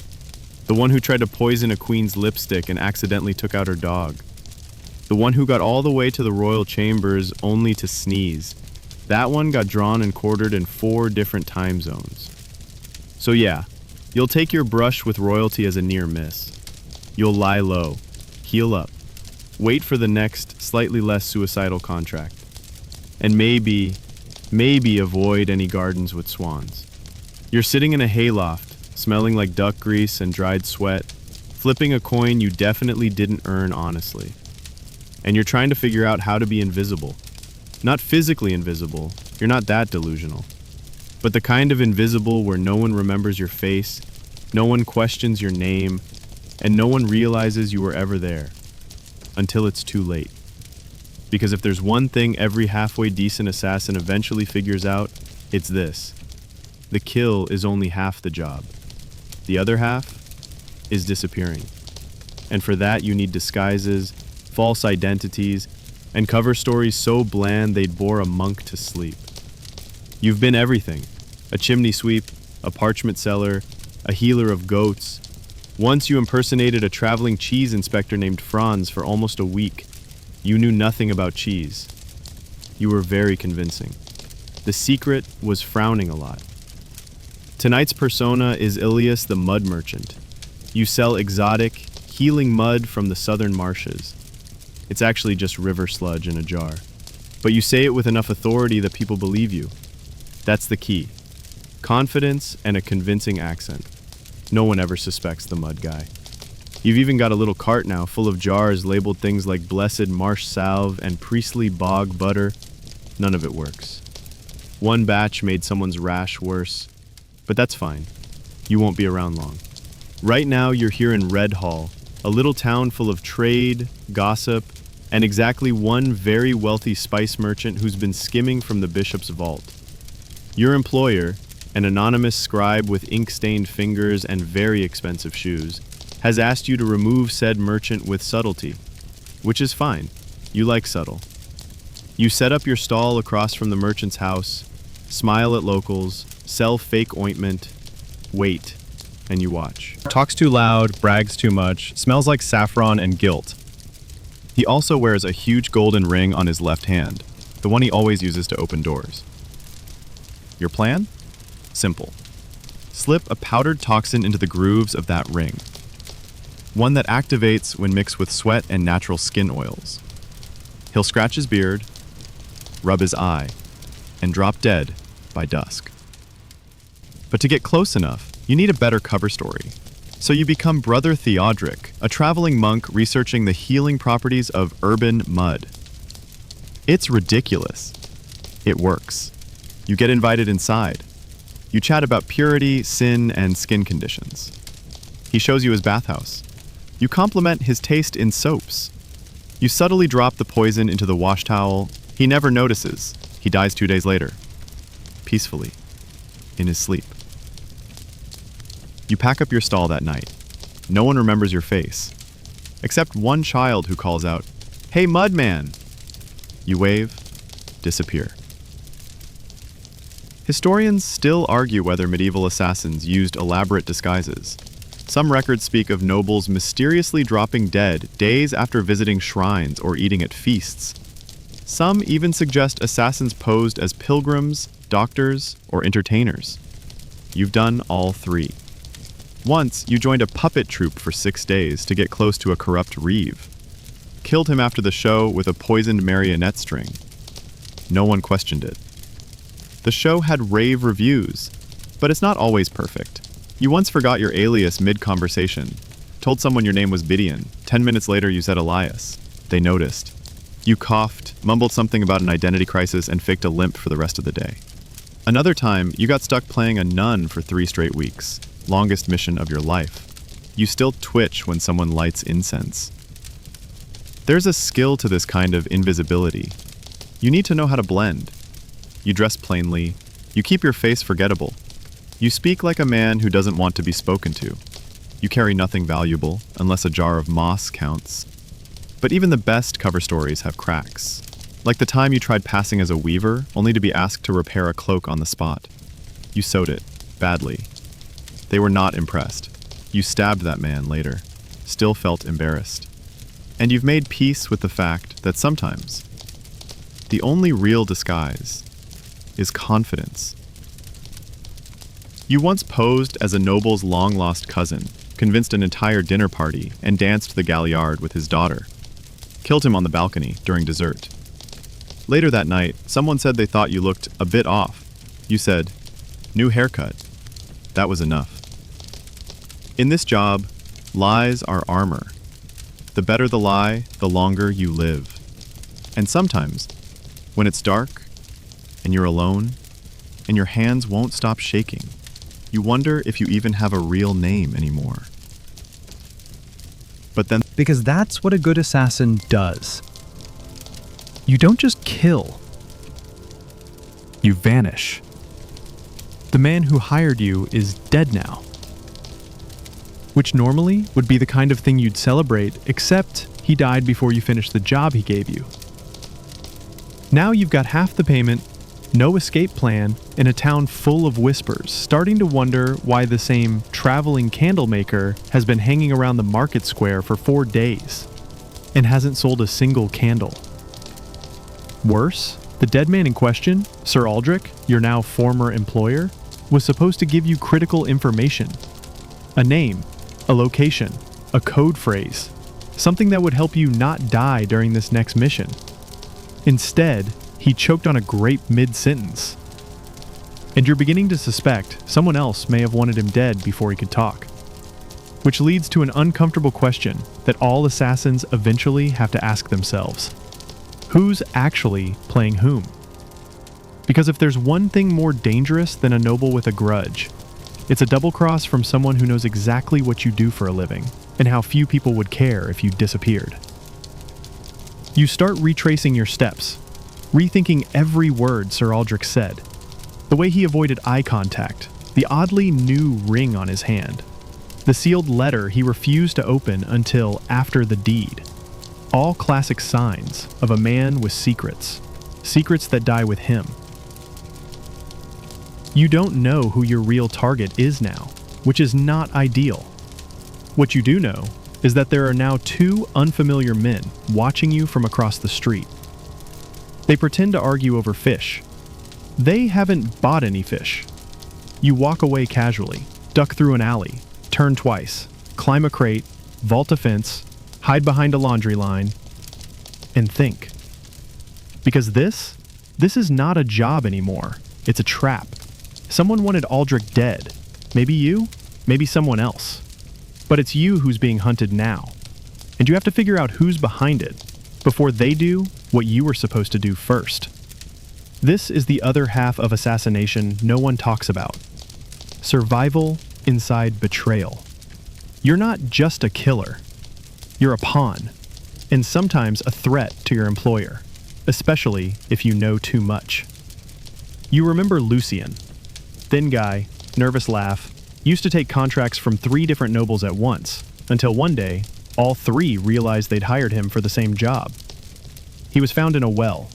The one who tried to poison a queen's lipstick and accidentally took out her dog. The one who got all the way to the royal chambers only to sneeze. That one got drawn and quartered in 4 different time zones. So yeah, you'll take your brush with royalty as a near miss. You'll lie low, heal up, wait for the next, slightly less suicidal contract. And maybe, Maybe avoid any gardens with swans. You're sitting in a hayloft, smelling like duck grease and dried sweat, flipping a coin you definitely didn't earn honestly. And you're trying to figure out how to be invisible. Not physically invisible, you're not that delusional. But the kind of invisible where no one remembers your face, no one questions your name, and no one realizes you were ever there. Until it's too late. Because if there's one thing every halfway decent assassin eventually figures out, it's this. The kill is only half the job. The other half is disappearing. And for that you need disguises, false identities, and cover stories so bland they'd bore a monk to sleep. You've been everything. A chimney sweep, a parchment seller, a healer of goats. Once you impersonated a traveling cheese inspector named Franz for almost a week. You knew nothing about cheese. You were very convincing. The secret was frowning a lot. Tonight's persona is Ilias the Mud Merchant. You sell exotic, healing mud from the southern marshes. It's actually just river sludge in a jar. But you say it with enough authority that people believe you. That's the key. Confidence and a convincing accent. No one ever suspects the mud guy. You've even got a little cart now full of jars labeled things like blessed marsh salve and priestly bog butter. None of it works. One batch made someone's rash worse, but that's fine. You won't be around long. Right now you're here in Red Hall, a little town full of trade, gossip, and exactly one very wealthy spice merchant who's been skimming from the bishop's vault. Your employer, an anonymous scribe with ink-stained fingers and very expensive shoes, has asked you to remove said merchant with subtlety, which is fine. You like subtle. You set up your stall across from the merchant's house, smile at locals, sell fake ointment, wait, and you watch. Talks too loud, brags too much, smells like saffron and guilt. He also wears a huge golden ring on his left hand, the one he always uses to open doors. Your plan? Simple. Slip a powdered toxin into the grooves of that ring. One that activates when mixed with sweat and natural skin oils. He'll scratch his beard, rub his eye, and drop dead by dusk. But to get close enough, you need a better cover story. So you become Brother Theodric, a traveling monk researching the healing properties of urban mud. It's ridiculous. It works. You get invited inside. You chat about purity, sin, and skin conditions. He shows you his bathhouse. You compliment his taste in soaps. You subtly drop the poison into the wash towel. He never notices. He dies 2 days later. Peacefully. In his sleep. You pack up your stall that night. No one remembers your face. Except one child who calls out, "Hey, Mudman!" You wave, disappear. Historians still argue whether medieval assassins used elaborate disguises. Some records speak of nobles mysteriously dropping dead days after visiting shrines or eating at feasts. Some even suggest assassins posed as pilgrims, doctors, or entertainers. You've done all three. Once, you joined a puppet troupe for 6 days to get close to a corrupt reeve. Killed him after the show with a poisoned marionette string. No one questioned it. The show had rave reviews, but it's not always perfect. You once forgot your alias mid-conversation, told someone your name was Bidian. 10 minutes later you said Elias. They noticed. You coughed, mumbled something about an identity crisis, and faked a limp for the rest of the day. Another time, you got stuck playing a nun for 3 straight weeks. Longest mission of your life. You still twitch when someone lights incense. There's a skill to this kind of invisibility. You need to know how to blend. You dress plainly. You keep your face forgettable. You speak like a man who doesn't want to be spoken to. You carry nothing valuable, unless a jar of moss counts. But even the best cover stories have cracks. Like the time you tried passing as a weaver, only to be asked to repair a cloak on the spot. You sewed it, badly. They were not impressed. You stabbed that man later, still felt embarrassed. And you've made peace with the fact that sometimes, the only real disguise is confidence. You once posed as a noble's long-lost cousin, convinced an entire dinner party, and danced the galliard with his daughter. Killed him on the balcony during dessert. Later that night, someone said they thought you looked a bit off. You said, "New haircut." That was enough. In this job, lies are armor. The better the lie, the longer you live. And sometimes, when it's dark, and you're alone, and your hands won't stop shaking, you wonder if you even have a real name anymore. But then, Because that's what a good assassin does. You don't just kill. You vanish. The man who hired you is dead now. Which normally would be the kind of thing you'd celebrate, except he died before you finished the job he gave you. Now you've got half the payment, no escape plan, in a town full of whispers, starting to wonder why the same traveling candle maker has been hanging around the market square for 4 days and hasn't sold a single candle. Worse, the dead man in question, Sir Aldrich, your now former employer, was supposed to give you critical information. A name, a location, a code phrase, something that would help you not die during this next mission. Instead, he choked on a grape mid-sentence. And you're beginning to suspect someone else may have wanted him dead before he could talk. Which leads to an uncomfortable question that all assassins eventually have to ask themselves. Who's actually playing whom? Because if there's one thing more dangerous than a noble with a grudge, it's a double cross from someone who knows exactly what you do for a living and how few people would care if you disappeared. You start retracing your steps, rethinking every word Sir Aldrich said, the way he avoided eye contact, the oddly new ring on his hand, the sealed letter he refused to open until after the deed. All classic signs of a man with secrets, secrets that die with him. You don't know who your real target is now, which is not ideal. What you do know is that there are now 2 unfamiliar men watching you from across the street. They pretend to argue over fish. They haven't bought any fish. You walk away casually, duck through an alley, turn twice, climb a crate, vault a fence, hide behind a laundry line, and think. Because this is not a job anymore. It's a trap. Someone wanted Aldrich dead. Maybe you, maybe someone else. But it's you who's being hunted now. And you have to figure out who's behind it before they do what you were supposed to do first. This is the other half of assassination no one talks about. Survival inside betrayal. You're not just a killer. You're a pawn, and sometimes a threat to your employer, especially if you know too much. You remember Lucien. Thin guy, nervous laugh, used to take contracts from 3 different nobles at once, until one day, all 3 realized they'd hired him for the same job. He was found in a well,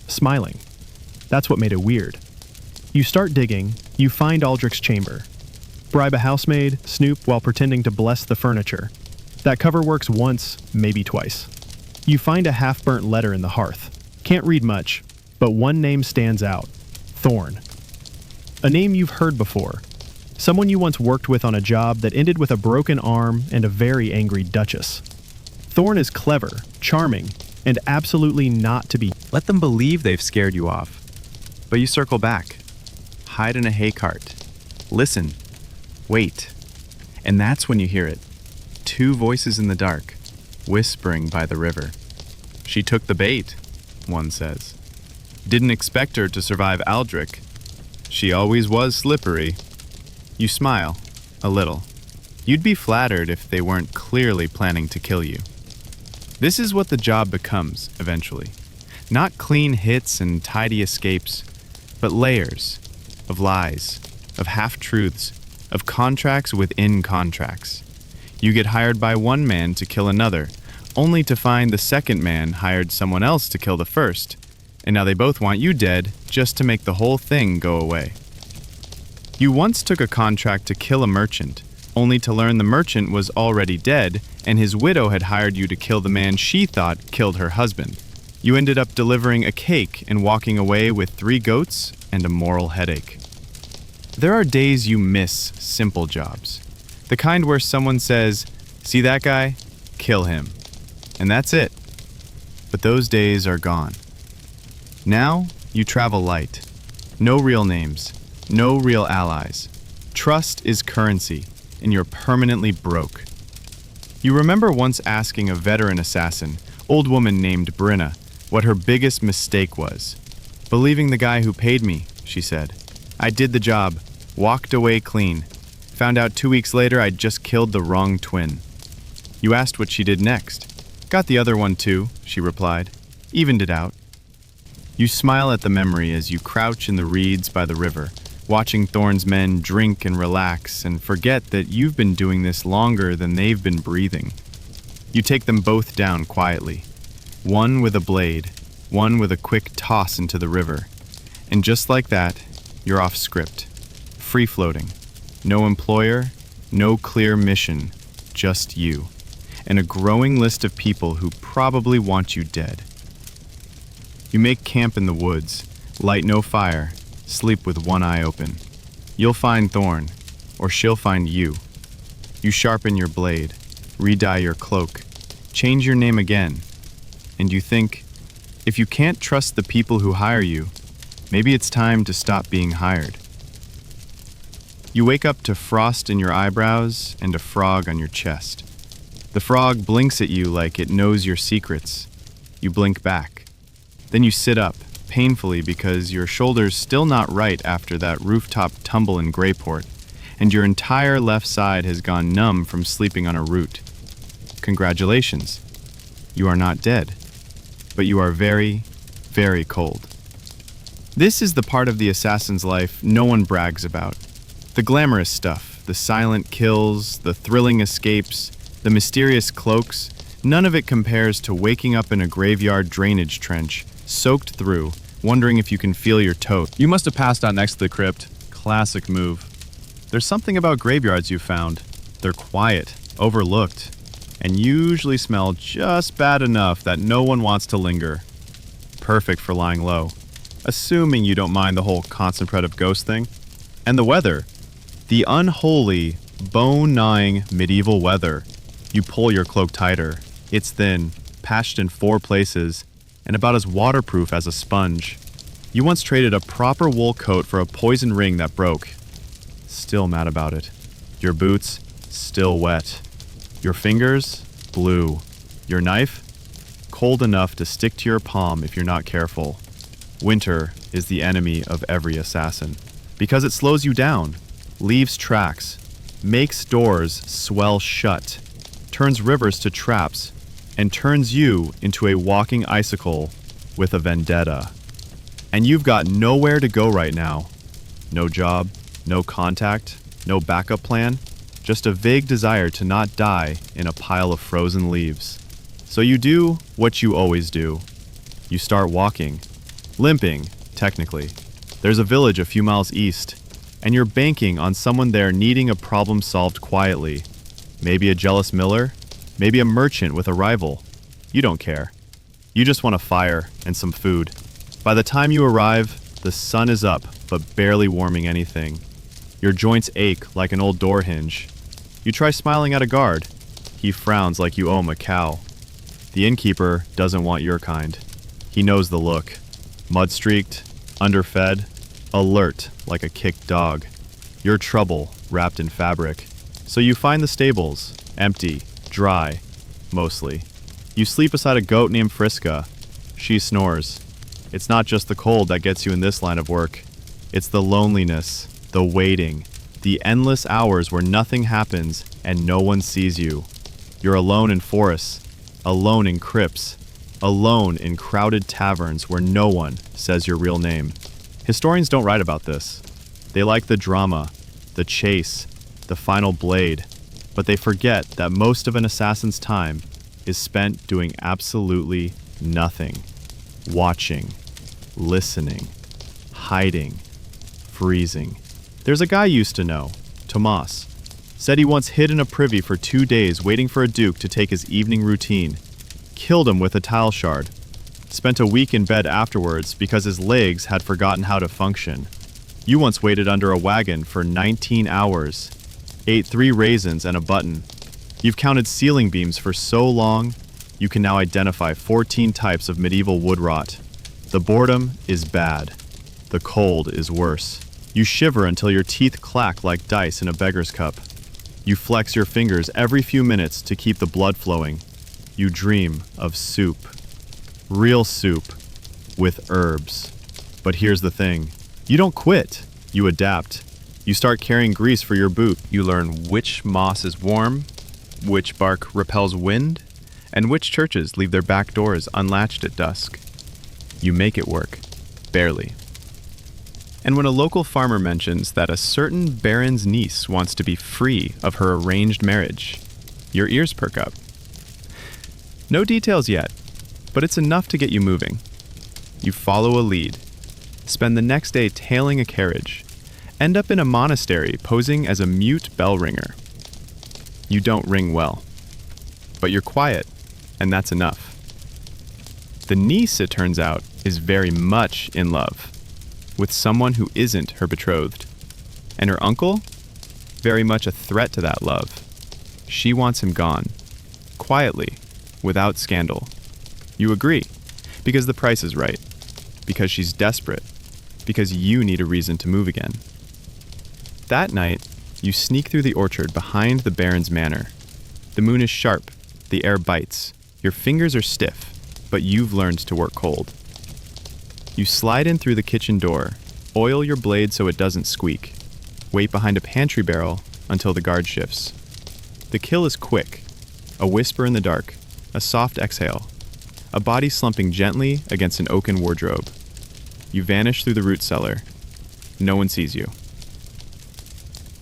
smiling. That's what made it weird. You start digging, you find Aldrich's chamber. Bribe a housemaid, snoop while pretending to bless the furniture. That cover works once, maybe twice. You find a half-burnt letter in the hearth. Can't read much, but one name stands out. Thorn. A name you've heard before. Someone you once worked with on a job that ended with a broken arm and a very angry duchess. Thorn is clever, charming, and absolutely not to be. Let them believe they've scared you off. But you circle back. Hide in a hay cart. Listen. Wait. And that's when you hear it. 2 voices in the dark, whispering by the river. "She took the bait," one says. "Didn't expect her to survive Aldrich. She always was slippery." You smile, a little. You'd be flattered if they weren't clearly planning to kill you. This is what the job becomes, eventually. Not clean hits and tidy escapes, but layers of lies, of half-truths, of contracts within contracts. You get hired by one man to kill another, only to find the second man hired someone else to kill the first, and now they both want you dead just to make the whole thing go away. You once took a contract to kill a merchant, only to learn the merchant was already dead and his widow had hired you to kill the man she thought killed her husband. You ended up delivering a cake and walking away with 3 goats and a moral headache. There are days you miss simple jobs. The kind where someone says, "See that guy? Kill him." And that's it. But those days are gone. Now, you travel light. No real names, no real allies. Trust is currency, and you're permanently broke. You remember once asking a veteran assassin, old woman named Brinna, what her biggest mistake was. Believing the guy who paid me, she said. I did the job, walked away clean. Found out 2 weeks later I'd just killed the wrong twin. You asked what she did next. Got the other one too, she replied. Evened it out. You smile at the memory as you crouch in the reeds by the river, watching Thorne's men drink and relax and forget that you've been doing this longer than they've been breathing. You take them both down quietly, one with a blade, one with a quick toss into the river. And just like that, you're off script, free-floating. No employer, no clear mission, just you, and a growing list of people who probably want you dead. You make camp in the woods, light no fire, sleep with one eye open. You'll find Thorne, or she'll find you. You sharpen your blade, re-dye your cloak, change your name again, and you think, if you can't trust the people who hire you, maybe it's time to stop being hired. You wake up to frost in your eyebrows and a frog on your chest. The frog blinks at you like it knows your secrets. You blink back. Then you sit up, painfully because your shoulder's still not right after that rooftop tumble in Greyport, and your entire left side has gone numb from sleeping on a root. Congratulations. You are not dead, but you are very, very cold. This is the part of the assassin's life no one brags about. The glamorous stuff, the silent kills, the thrilling escapes, the mysterious cloaks, none of it compares to waking up in a graveyard drainage trench, soaked through, wondering if you can feel your toe. You must have passed out next to the crypt. Classic move. There's something about graveyards you found. They're quiet, overlooked, and usually smell just bad enough that no one wants to linger. Perfect for lying low, assuming you don't mind the whole concentrative ghost thing. And the weather. The unholy, bone-gnawing medieval weather. You pull your cloak tighter. It's thin, patched in 4 places, and about as waterproof as a sponge. You once traded a proper wool coat for a poison ring that broke. Still mad about it. Your boots, still wet. Your fingers, blue. Your knife, cold enough to stick to your palm if you're not careful. Winter is the enemy of every assassin, because it slows you down, leaves tracks, makes doors swell shut, turns rivers to traps, and turns you into a walking icicle with a vendetta. And you've got nowhere to go right now. No job, no contact, no backup plan, just a vague desire to not die in a pile of frozen leaves. So you do what you always do. You start walking, limping, technically. There's a village a few miles east, and you're banking on someone there needing a problem solved quietly. Maybe a jealous miller, maybe a merchant with a rival. You don't care. You just want a fire and some food. By the time you arrive, the sun is up, but barely warming anything. Your joints ache like an old door hinge. You try smiling at a guard. He frowns like you owe him a cow. The innkeeper doesn't want your kind. He knows the look. Mud-streaked, underfed, alert like a kicked dog. You're trouble wrapped in fabric. So you find the stables, empty, dry, mostly. You sleep beside a goat named Friska. She snores. It's not just the cold that gets you in this line of work. It's the loneliness, the waiting, the endless hours where nothing happens and no one sees you. You're alone in forests, alone in crypts, alone in crowded taverns where no one says your real name. Historians don't write about this. They like the drama, the chase, the final blade, but they forget that most of an assassin's time is spent doing absolutely nothing. Watching, listening, hiding, freezing. There's a guy I used to know, Tomas. Said he once hid in a privy for 2 days waiting for a duke to take his evening routine. Killed him with a tile shard. Spent a week in bed afterwards because his legs had forgotten how to function. You once waited under a wagon for 19 hours. Ate 3 raisins and a button. You've counted ceiling beams for so long, you can now identify 14 types of medieval wood rot. The boredom is bad. The cold is worse. You shiver until your teeth clack like dice in a beggar's cup. You flex your fingers every few minutes to keep the blood flowing. You dream of soup. Real soup. With herbs. But here's the thing. You don't quit. You adapt. You start carrying grease for your boot. You learn which moss is warm, which bark repels wind, and which churches leave their back doors unlatched at dusk. You make it work. Barely. And when a local farmer mentions that a certain baron's niece wants to be free of her arranged marriage, your ears perk up. No details yet, but it's enough to get you moving. You follow a lead, spend the next day tailing a carriage, end up in a monastery posing as a mute bell ringer. You don't ring well, but you're quiet, and that's enough. The niece, it turns out, is very much in love with someone who isn't her betrothed. And her uncle? Very much a threat to that love. She wants him gone, quietly, without scandal. You agree, because the price is right, because she's desperate, because you need a reason to move again. That night, you sneak through the orchard behind the Baron's manor. The moon is sharp, the air bites, your fingers are stiff, but you've learned to work cold. You slide in through the kitchen door, oil your blade so it doesn't squeak, wait behind a pantry barrel until the guard shifts. The kill is quick, a whisper in the dark, a soft exhale, a body slumping gently against an oaken wardrobe. You vanish through the root cellar. No one sees you.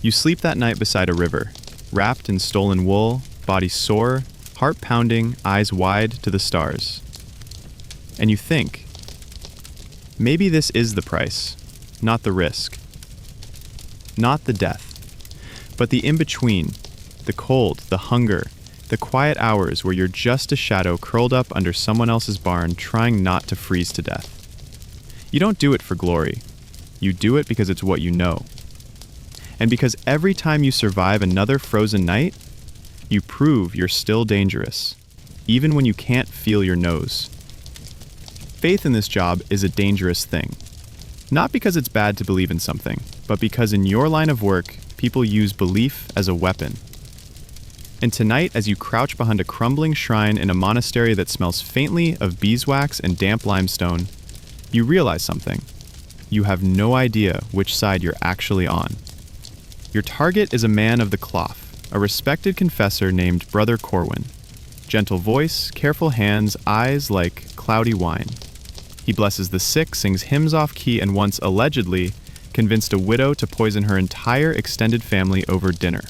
You sleep that night beside a river, wrapped in stolen wool, body sore, heart pounding, eyes wide to the stars. And you think, maybe this is the price, not the risk. Not the death, but the in-between, the cold, the hunger, the quiet hours where you're just a shadow curled up under someone else's barn trying not to freeze to death. You don't do it for glory. You do it because it's what you know. And because every time you survive another frozen night, you prove you're still dangerous, even when you can't feel your nose. Faith in this job is a dangerous thing. Not because it's bad to believe in something, but because in your line of work, people use belief as a weapon. And tonight, as you crouch behind a crumbling shrine in a monastery that smells faintly of beeswax and damp limestone, you realize something. You have no idea which side you're actually on. Your target is a man of the cloth, a respected confessor named Brother Corwin. Gentle voice, careful hands, eyes like cloudy wine. He blesses the sick, sings hymns off key, and once allegedly convinced a widow to poison her entire extended family over dinner.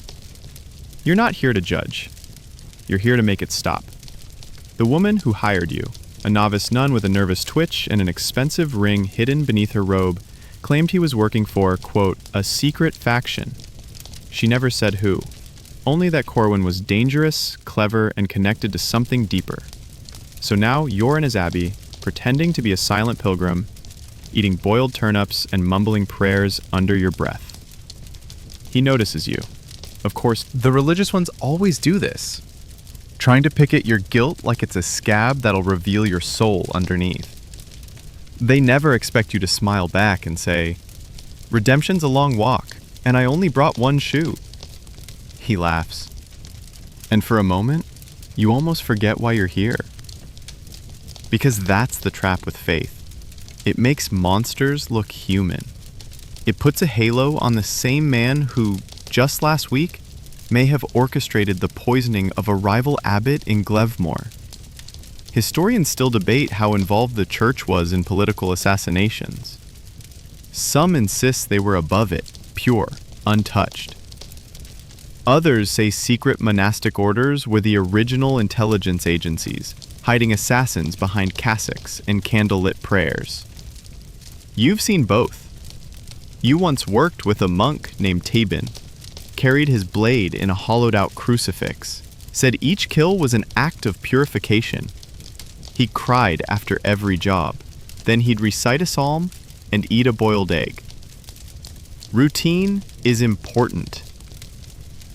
You're not here to judge. You're here to make it stop. The woman who hired you, a novice nun with a nervous twitch and an expensive ring hidden beneath her robe, claimed he was working for, quote, a secret faction. She never said who, only that Corwin was dangerous, clever, and connected to something deeper. So now you're in his abbey, pretending to be a silent pilgrim, eating boiled turnips and mumbling prayers under your breath. He notices you. Of course, the religious ones always do this, trying to pick at your guilt like it's a scab that'll reveal your soul underneath. They never expect you to smile back and say, "Redemption's a long walk, and I only brought one shoe." He laughs. And for a moment, you almost forget why you're here. Because that's the trap with faith. It makes monsters look human. It puts a halo on the same man who, just last week, may have orchestrated the poisoning of a rival abbot in Glevmore. Historians still debate how involved the church was in political assassinations. Some insist they were above it, pure, untouched. Others say secret monastic orders were the original intelligence agencies, hiding assassins behind cassocks and candlelit prayers. You've seen both. You once worked with a monk named Tabin, carried his blade in a hollowed-out crucifix, said each kill was an act of purification. He cried after every job. Then he'd recite a psalm and eat a boiled egg. Routine is important.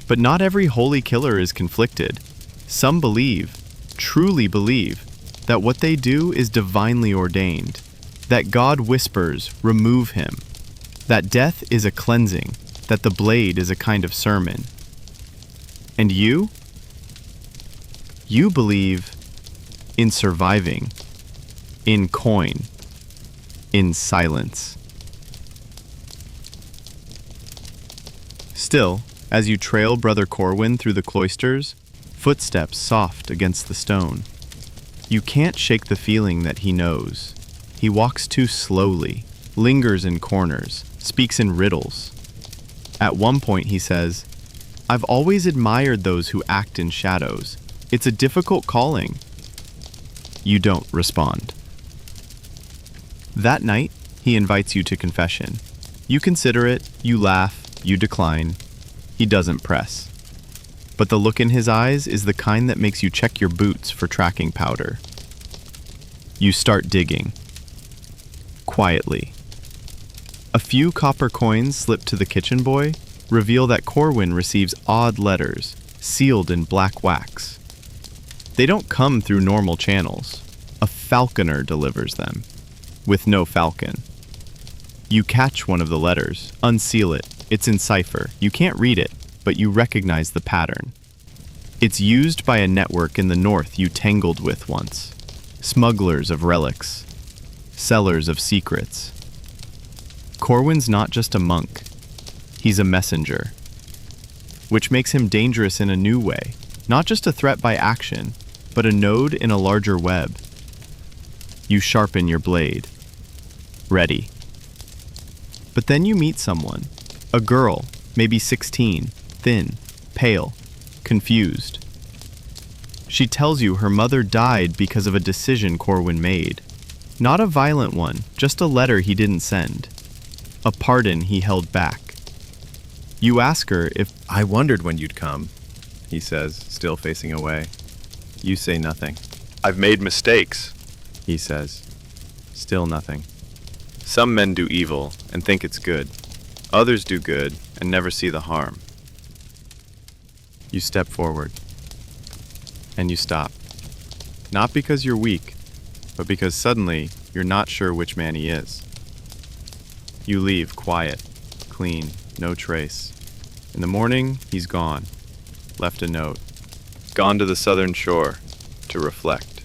But not every holy killer is conflicted. Some believe, truly believe, that what they do is divinely ordained. that God whispers, remove him, that death is a cleansing, that the blade is a kind of sermon. And you? You believe in surviving, in coin, in silence. Still, as you trail Brother Corwin through the cloisters, footsteps soft against the stone, you can't shake the feeling that he knows. He walks too slowly, lingers in corners, speaks in riddles. At one point he says, "I've always admired those who act in shadows. It's a difficult calling." You don't respond. That night, he invites you to confession. You consider it, you laugh, you decline. He doesn't press. But the look in his eyes is the kind that makes you check your boots for tracking powder. You start digging. Quietly. A few copper coins slipped to the kitchen boy reveal that Corwin receives odd letters, sealed in black wax. They don't come through normal channels. A falconer delivers them, with no falcon. You catch one of the letters, unseal it. It's in cipher. You can't read it, but you recognize the pattern. It's used by a network in the north you tangled with once. Smugglers of relics. Sellers of secrets. Corwin's not just a monk. He's a messenger. Which makes him dangerous in a new way. Not just a threat by action, but a node in a larger web. You sharpen your blade. Ready. But then you meet someone. A girl, maybe 16, thin, pale, confused. She tells you her mother died because of a decision Corwin made. Not a violent one, just a letter he didn't send. A pardon he held back. You ask her if... "I wondered when you'd come," he says, still facing away. You say nothing. "I've made mistakes," he says. Still nothing. "Some men do evil and think it's good. Others do good and never see the harm." You step forward. And you stop. Not because you're weak, but because suddenly you're not sure which man he is. You leave quiet, clean, no trace. In the morning, he's gone. Left a note. Gone to the southern shore to reflect.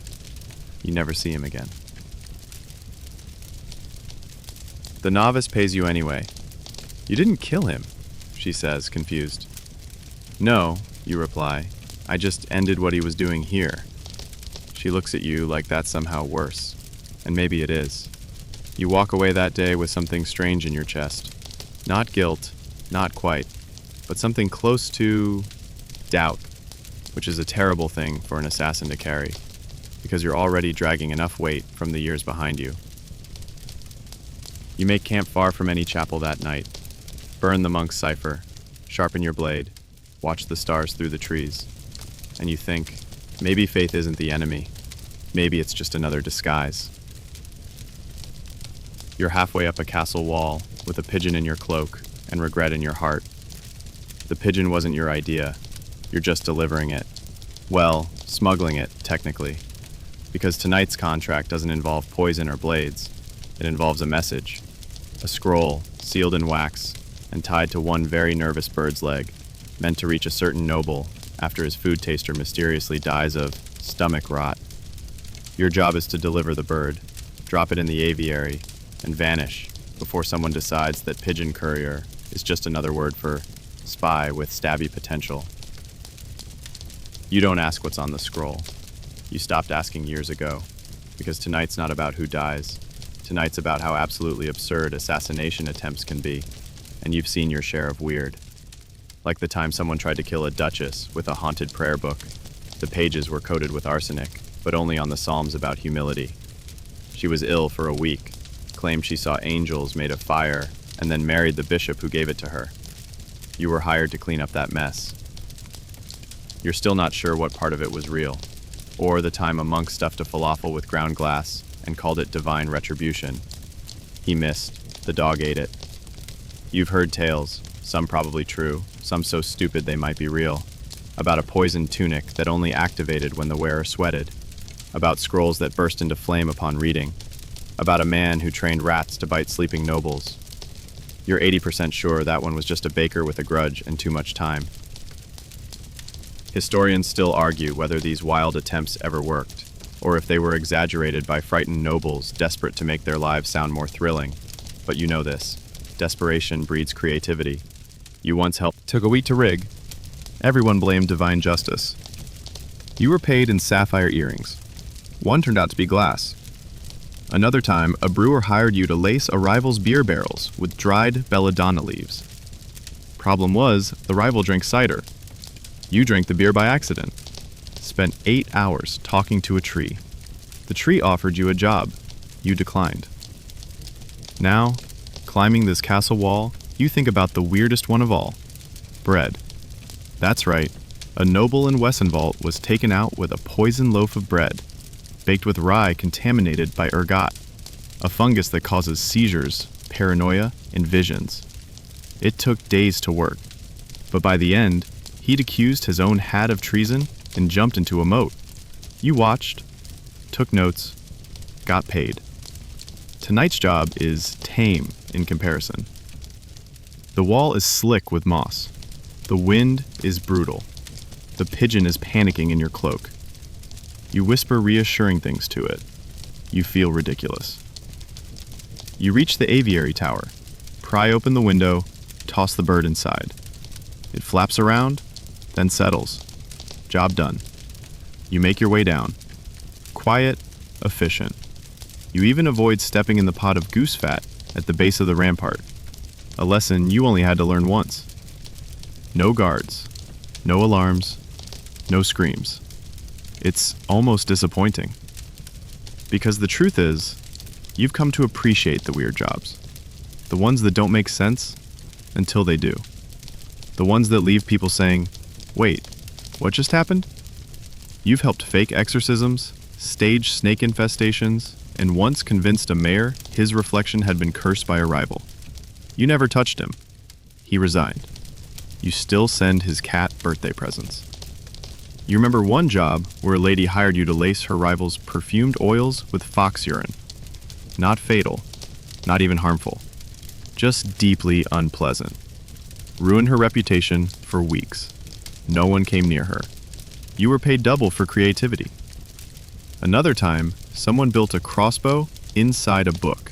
You never see him again. The novice pays you anyway. "You didn't kill him," she says, confused. "No," you reply. "I just ended what he was doing here." She looks at you like that's somehow worse. And maybe it is. You walk away that day with something strange in your chest. Not guilt, not quite, but something close to doubt, which is a terrible thing for an assassin to carry, because you're already dragging enough weight from the years behind you. You make camp far from any chapel that night. Burn the monk's cipher, sharpen your blade, watch the stars through the trees, and you think, maybe faith isn't the enemy. Maybe it's just another disguise. You're halfway up a castle wall with a pigeon in your cloak and regret in your heart. The pigeon wasn't your idea. You're just delivering it. Well, smuggling it, technically. Because tonight's contract doesn't involve poison or blades. It involves a message. A scroll, sealed in wax, and tied to one very nervous bird's leg, meant to reach a certain noble after his food taster mysteriously dies of stomach rot. Your job is to deliver the bird, drop it in the aviary, and vanish before someone decides that pigeon courier is just another word for spy with stabby potential. You don't ask what's on the scroll. You stopped asking years ago, because tonight's not about who dies. Tonight's about how absolutely absurd assassination attempts can be, and you've seen your share of weird. Like the time someone tried to kill a duchess with a haunted prayer book. The pages were coated with arsenic, but only on the psalms about humility. She was ill for a week, claimed she saw angels made of fire, and then married the bishop who gave it to her. You were hired to clean up that mess. You're still not sure what part of it was real, or the time a monk stuffed a falafel with ground glass and called it divine retribution. He missed. The dog ate it. You've heard tales, some probably true, some so stupid they might be real, about a poisoned tunic that only activated when the wearer sweated, about scrolls that burst into flame upon reading, about a man who trained rats to bite sleeping nobles. You're 80% sure that one was just a baker with a grudge and too much time. Historians still argue whether these wild attempts ever worked, or if they were exaggerated by frightened nobles desperate to make their lives sound more thrilling. But you know this. Desperation breeds creativity. You once took a week to rig. Everyone blamed divine justice. You were paid in sapphire earrings. One turned out to be glass. Another time, a brewer hired you to lace a rival's beer barrels with dried belladonna leaves. Problem was, the rival drank cider. You drank the beer by accident. Spent 8 hours talking to a tree. The tree offered you a job. You declined. Now, climbing this castle wall, you think about the weirdest one of all. Bread. That's right. A noble in Wessenwald was taken out with a poison loaf of bread, baked with rye contaminated by ergot, a fungus that causes seizures, paranoia, and visions. It took days to work, but by the end, he'd accused his own hat of treason and jumped into a moat. You watched, took notes, got paid. Tonight's job is tame in comparison. The wall is slick with moss. The wind is brutal. The pigeon is panicking in your cloak. You whisper reassuring things to it. You feel ridiculous. You reach the aviary tower, pry open the window, toss the bird inside. It flaps around, then settles. Job done. You make your way down. Quiet, efficient. You even avoid stepping in the pot of goose fat at the base of the rampart. A lesson you only had to learn once. No guards, no alarms, no screams. It's almost disappointing. Because the truth is, you've come to appreciate the weird jobs. The ones that don't make sense until they do. The ones that leave people saying, wait, what just happened? You've helped fake exorcisms, stage snake infestations, and once convinced a mayor his reflection had been cursed by a rival. You never touched him. He resigned. You still send his cat birthday presents. You remember one job where a lady hired you to lace her rival's perfumed oils with fox urine. Not fatal, not even harmful, just deeply unpleasant. Ruined her reputation for weeks. No one came near her. You were paid double for creativity. Another time, someone built a crossbow inside a book.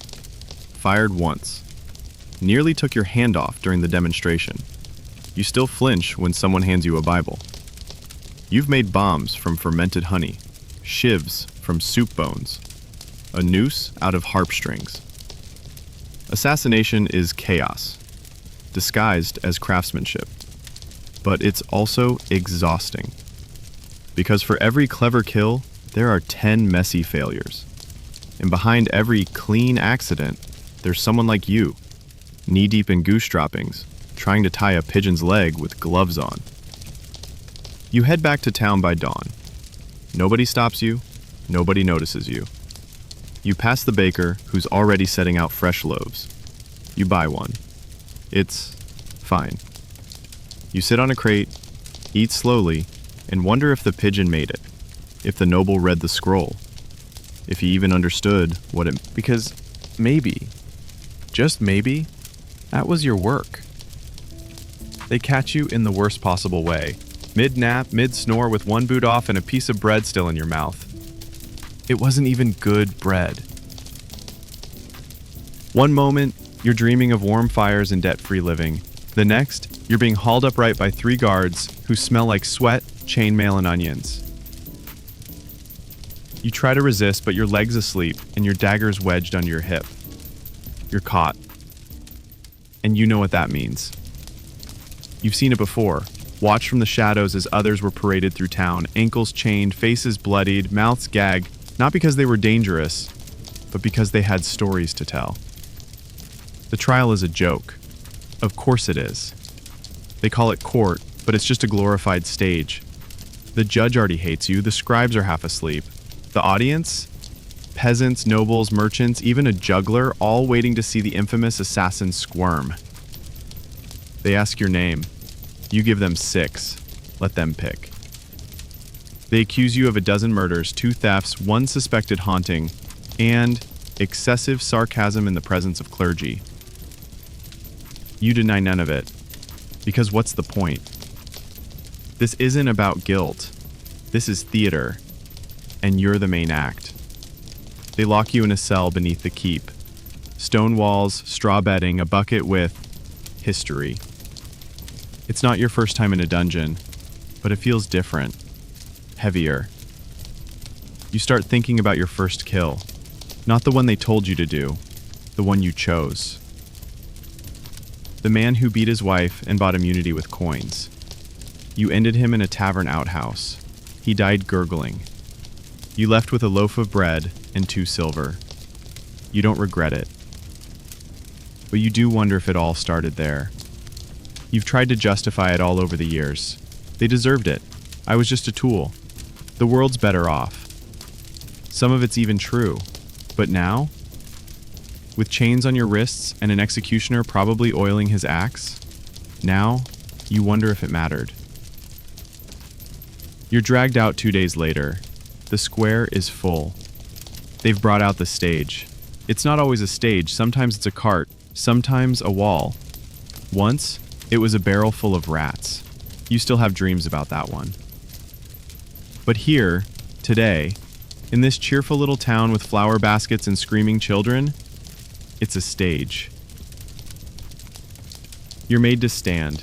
Fired once. Nearly took your hand off during the demonstration. You still flinch when someone hands you a Bible. You've made bombs from fermented honey, shivs from soup bones, a noose out of harp strings. Assassination is chaos, disguised as craftsmanship. But it's also exhausting. Because for every clever kill, there are 10 messy failures. And behind every clean accident, there's someone like you, knee-deep in goose droppings, trying to tie a pigeon's leg with gloves on. You head back to town by dawn. Nobody stops you, nobody notices you. You pass the baker who's already setting out fresh loaves. You buy one. It's fine. You sit on a crate, eat slowly, and wonder if the pigeon made it, if the noble read the scroll, if he even understood what it... Because maybe, just maybe, that was your work. They catch you in the worst possible way, mid-nap, mid-snore with one boot off and a piece of bread still in your mouth. It wasn't even good bread. One moment, you're dreaming of warm fires and debt-free living. The next, you're being hauled upright by 3 guards who smell like sweat, chainmail, and onions. You try to resist, but your leg's asleep and your dagger's wedged under your hip. You're caught. And you know what that means. You've seen it before. Watched from the shadows as others were paraded through town, ankles chained, faces bloodied, mouths gagged, not because they were dangerous, but because they had stories to tell. The trial is a joke. Of course it is. They call it court, but it's just a glorified stage. The judge already hates you, the scribes are half asleep. The audience? Peasants, nobles, merchants, even a juggler, all waiting to see the infamous assassin squirm. They ask your name. You give them 6. Let them pick. They accuse you of a dozen murders, 2 thefts, 1 suspected haunting, and excessive sarcasm in the presence of clergy. You deny none of it, because what's the point? This isn't about guilt. This is theater, and you're the main act. They lock you in a cell beneath the keep. Stone walls, straw bedding, a bucket with history. It's not your first time in a dungeon, but it feels different, heavier. You start thinking about your first kill, not the one they told you to do, the one you chose. The man who beat his wife and bought immunity with coins. You ended him in a tavern outhouse. He died gurgling. You left with a loaf of bread and 2 silver. You don't regret it. But you do wonder if it all started there. You've tried to justify it all over the years. They deserved it. I was just a tool. The world's better off. Some of it's even true. But now? With chains on your wrists and an executioner probably oiling his axe? Now, you wonder if it mattered. You're dragged out 2 days later. The square is full. They've brought out the stage. It's not always a stage, sometimes it's a cart, sometimes a wall. Once, it was a barrel full of rats. You still have dreams about that one. But here, today, in this cheerful little town with flower baskets and screaming children, it's a stage. You're made to stand.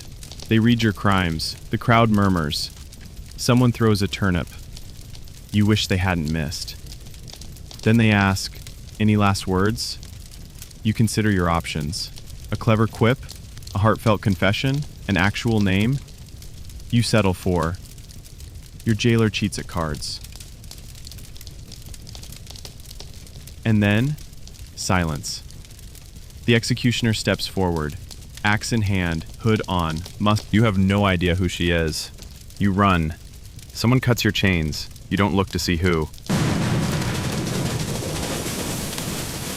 They read your crimes. The crowd murmurs. Someone throws a turnip. You wish they hadn't missed. Then they ask, any last words? You consider your options. A clever quip, a heartfelt confession, an actual name. You settle for. Your jailer cheats at cards. And then, silence. The executioner steps forward, axe in hand, hood on, You have no idea who she is. You run. Someone cuts your chains. You don't look to see who.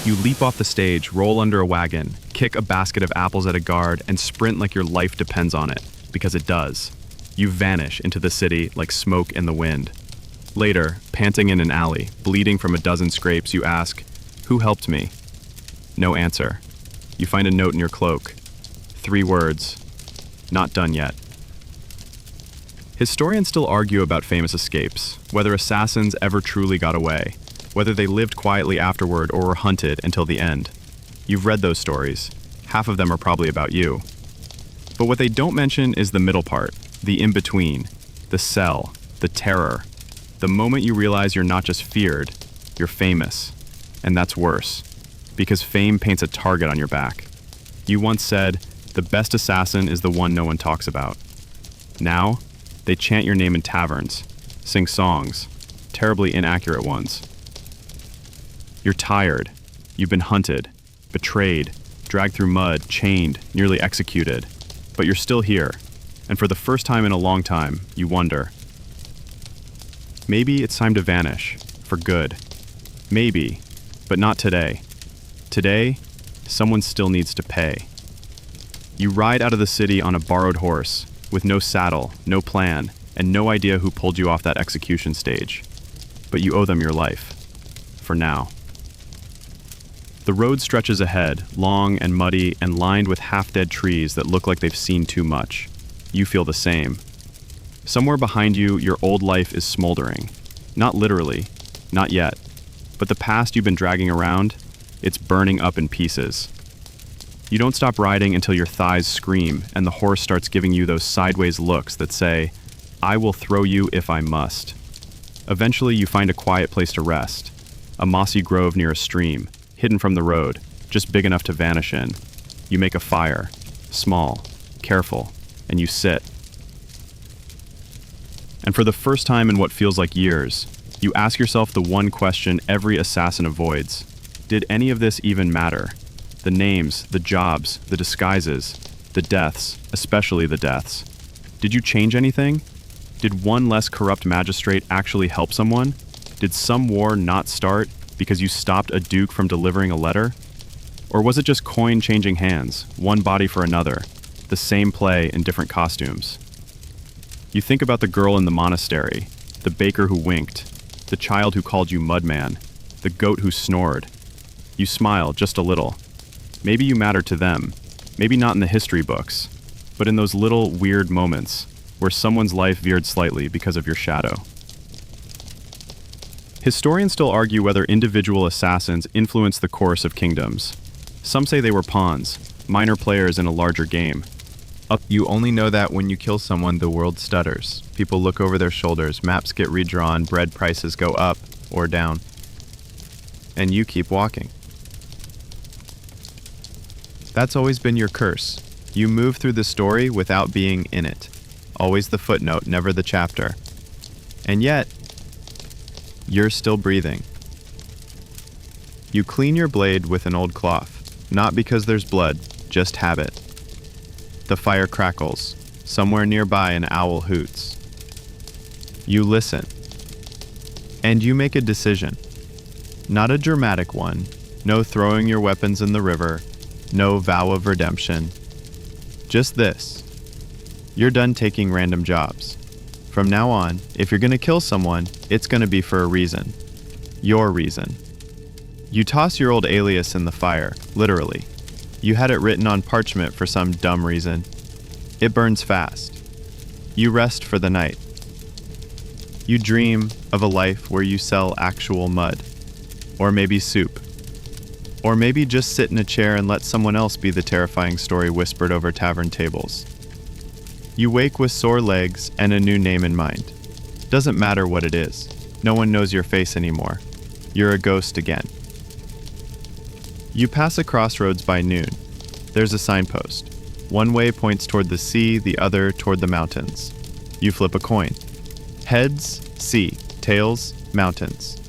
You leap off the stage, roll under a wagon, kick a basket of apples at a guard, and sprint like your life depends on it, because it does. You vanish into the city like smoke in the wind. Later, panting in an alley, bleeding from a dozen scrapes, you ask, who helped me? No answer. You find a note in your cloak. 3 words. Not done yet. Historians still argue about famous escapes, whether assassins ever truly got away, whether they lived quietly afterward or were hunted until the end. You've read those stories. Half of them are probably about you. But what they don't mention is the middle part, the in-between, the cell, the terror, the moment you realize you're not just feared, you're famous. And that's worse, because fame paints a target on your back. You once said, the best assassin is the one no one talks about. Now, they chant your name in taverns, sing songs, terribly inaccurate ones. You're tired. You've been hunted, betrayed, dragged through mud, chained, nearly executed. But you're still here, and for the first time in a long time, you wonder. Maybe it's time to vanish, for good. Maybe, but not today. Today, someone still needs to pay. You ride out of the city on a borrowed horse, with no saddle, no plan, and no idea who pulled you off that execution stage. But you owe them your life. For now. The road stretches ahead, long and muddy and lined with half-dead trees that look like they've seen too much. You feel the same. Somewhere behind you, your old life is smoldering. Not literally, not yet. But the past you've been dragging around, it's burning up in pieces. You don't stop riding until your thighs scream and the horse starts giving you those sideways looks that say, I will throw you if I must. Eventually, you find a quiet place to rest, a mossy grove near a stream, hidden from the road, just big enough to vanish in. You make a fire, small, careful, and you sit. And for the first time in what feels like years, you ask yourself the one question every assassin avoids. Did any of this even matter? The names, the jobs, the disguises, the deaths, especially the deaths. Did you change anything? Did one less corrupt magistrate actually help someone? Did some war not start because you stopped a duke from delivering a letter? Or was it just coin changing hands, one body for another, the same play in different costumes? You think about the girl in the monastery, the baker who winked, the child who called you mudman, the goat who snored. You smile just a little. Maybe you matter to them. Maybe not in the history books, but in those little weird moments where someone's life veered slightly because of your shadow. Historians still argue whether individual assassins influenced the course of kingdoms. Some say they were pawns, minor players in a larger game. You only know that when you kill someone, the world stutters. People look over their shoulders, maps get redrawn, bread prices go up or down. And you keep walking. That's always been your curse. You move through the story without being in it. Always the footnote, never the chapter. And yet, you're still breathing. You clean your blade with an old cloth, not because there's blood, just habit. The fire crackles. Somewhere nearby, an owl hoots. You listen. And you make a decision. Not a dramatic one. No throwing your weapons in the river. No vow of redemption. Just this. You're done taking random jobs. From now on, if you're gonna kill someone, it's gonna be for a reason. Your reason. You toss your old alias in the fire, literally. You had it written on parchment for some dumb reason. It burns fast. You rest for the night. You dream of a life where you sell actual mud. Or maybe soup. Or maybe just sit in a chair and let someone else be the terrifying story whispered over tavern tables. You wake with sore legs and a new name in mind. Doesn't matter what it is. No one knows your face anymore. You're a ghost again. You pass a crossroads by noon. There's a signpost. One way points toward the sea, the other toward the mountains. You flip a coin. Heads, sea. Tails, mountains.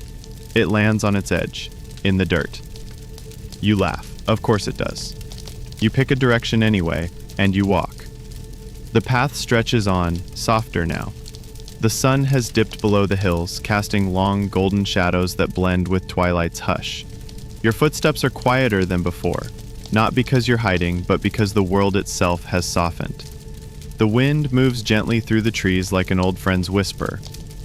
It lands on its edge, in the dirt. You laugh. Of course it does. You pick a direction anyway, and you walk. The path stretches on, softer now. The sun has dipped below the hills, casting long golden shadows that blend with twilight's hush. Your footsteps are quieter than before, not because you're hiding, but because the world itself has softened. The wind moves gently through the trees like an old friend's whisper.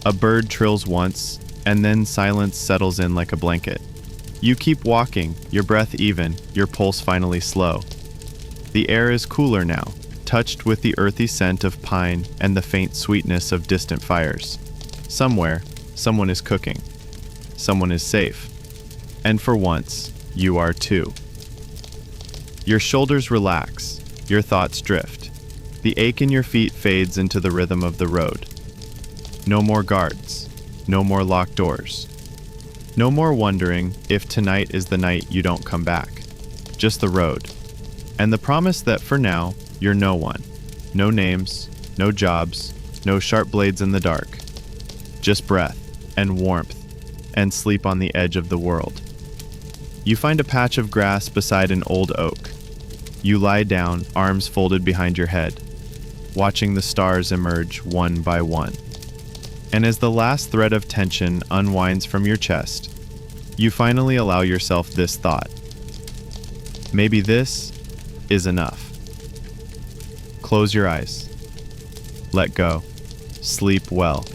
A bird trills once, and then silence settles in like a blanket. You keep walking, your breath even, your pulse finally slow. The air is cooler now, touched with the earthy scent of pine and the faint sweetness of distant fires. Somewhere, someone is cooking. Someone is safe. And for once, you are too. Your shoulders relax, your thoughts drift. The ache in your feet fades into the rhythm of the road. No more guards, no more locked doors. No more wondering if tonight is the night you don't come back. Just the road. And the promise that for now, you're no one. No names, no jobs, no sharp blades in the dark. Just breath and warmth and sleep on the edge of the world. You find a patch of grass beside an old oak. You lie down, arms folded behind your head, watching the stars emerge one by one. And as the last thread of tension unwinds from your chest, you finally allow yourself this thought. Maybe this is enough. Close your eyes. Let go. Sleep well.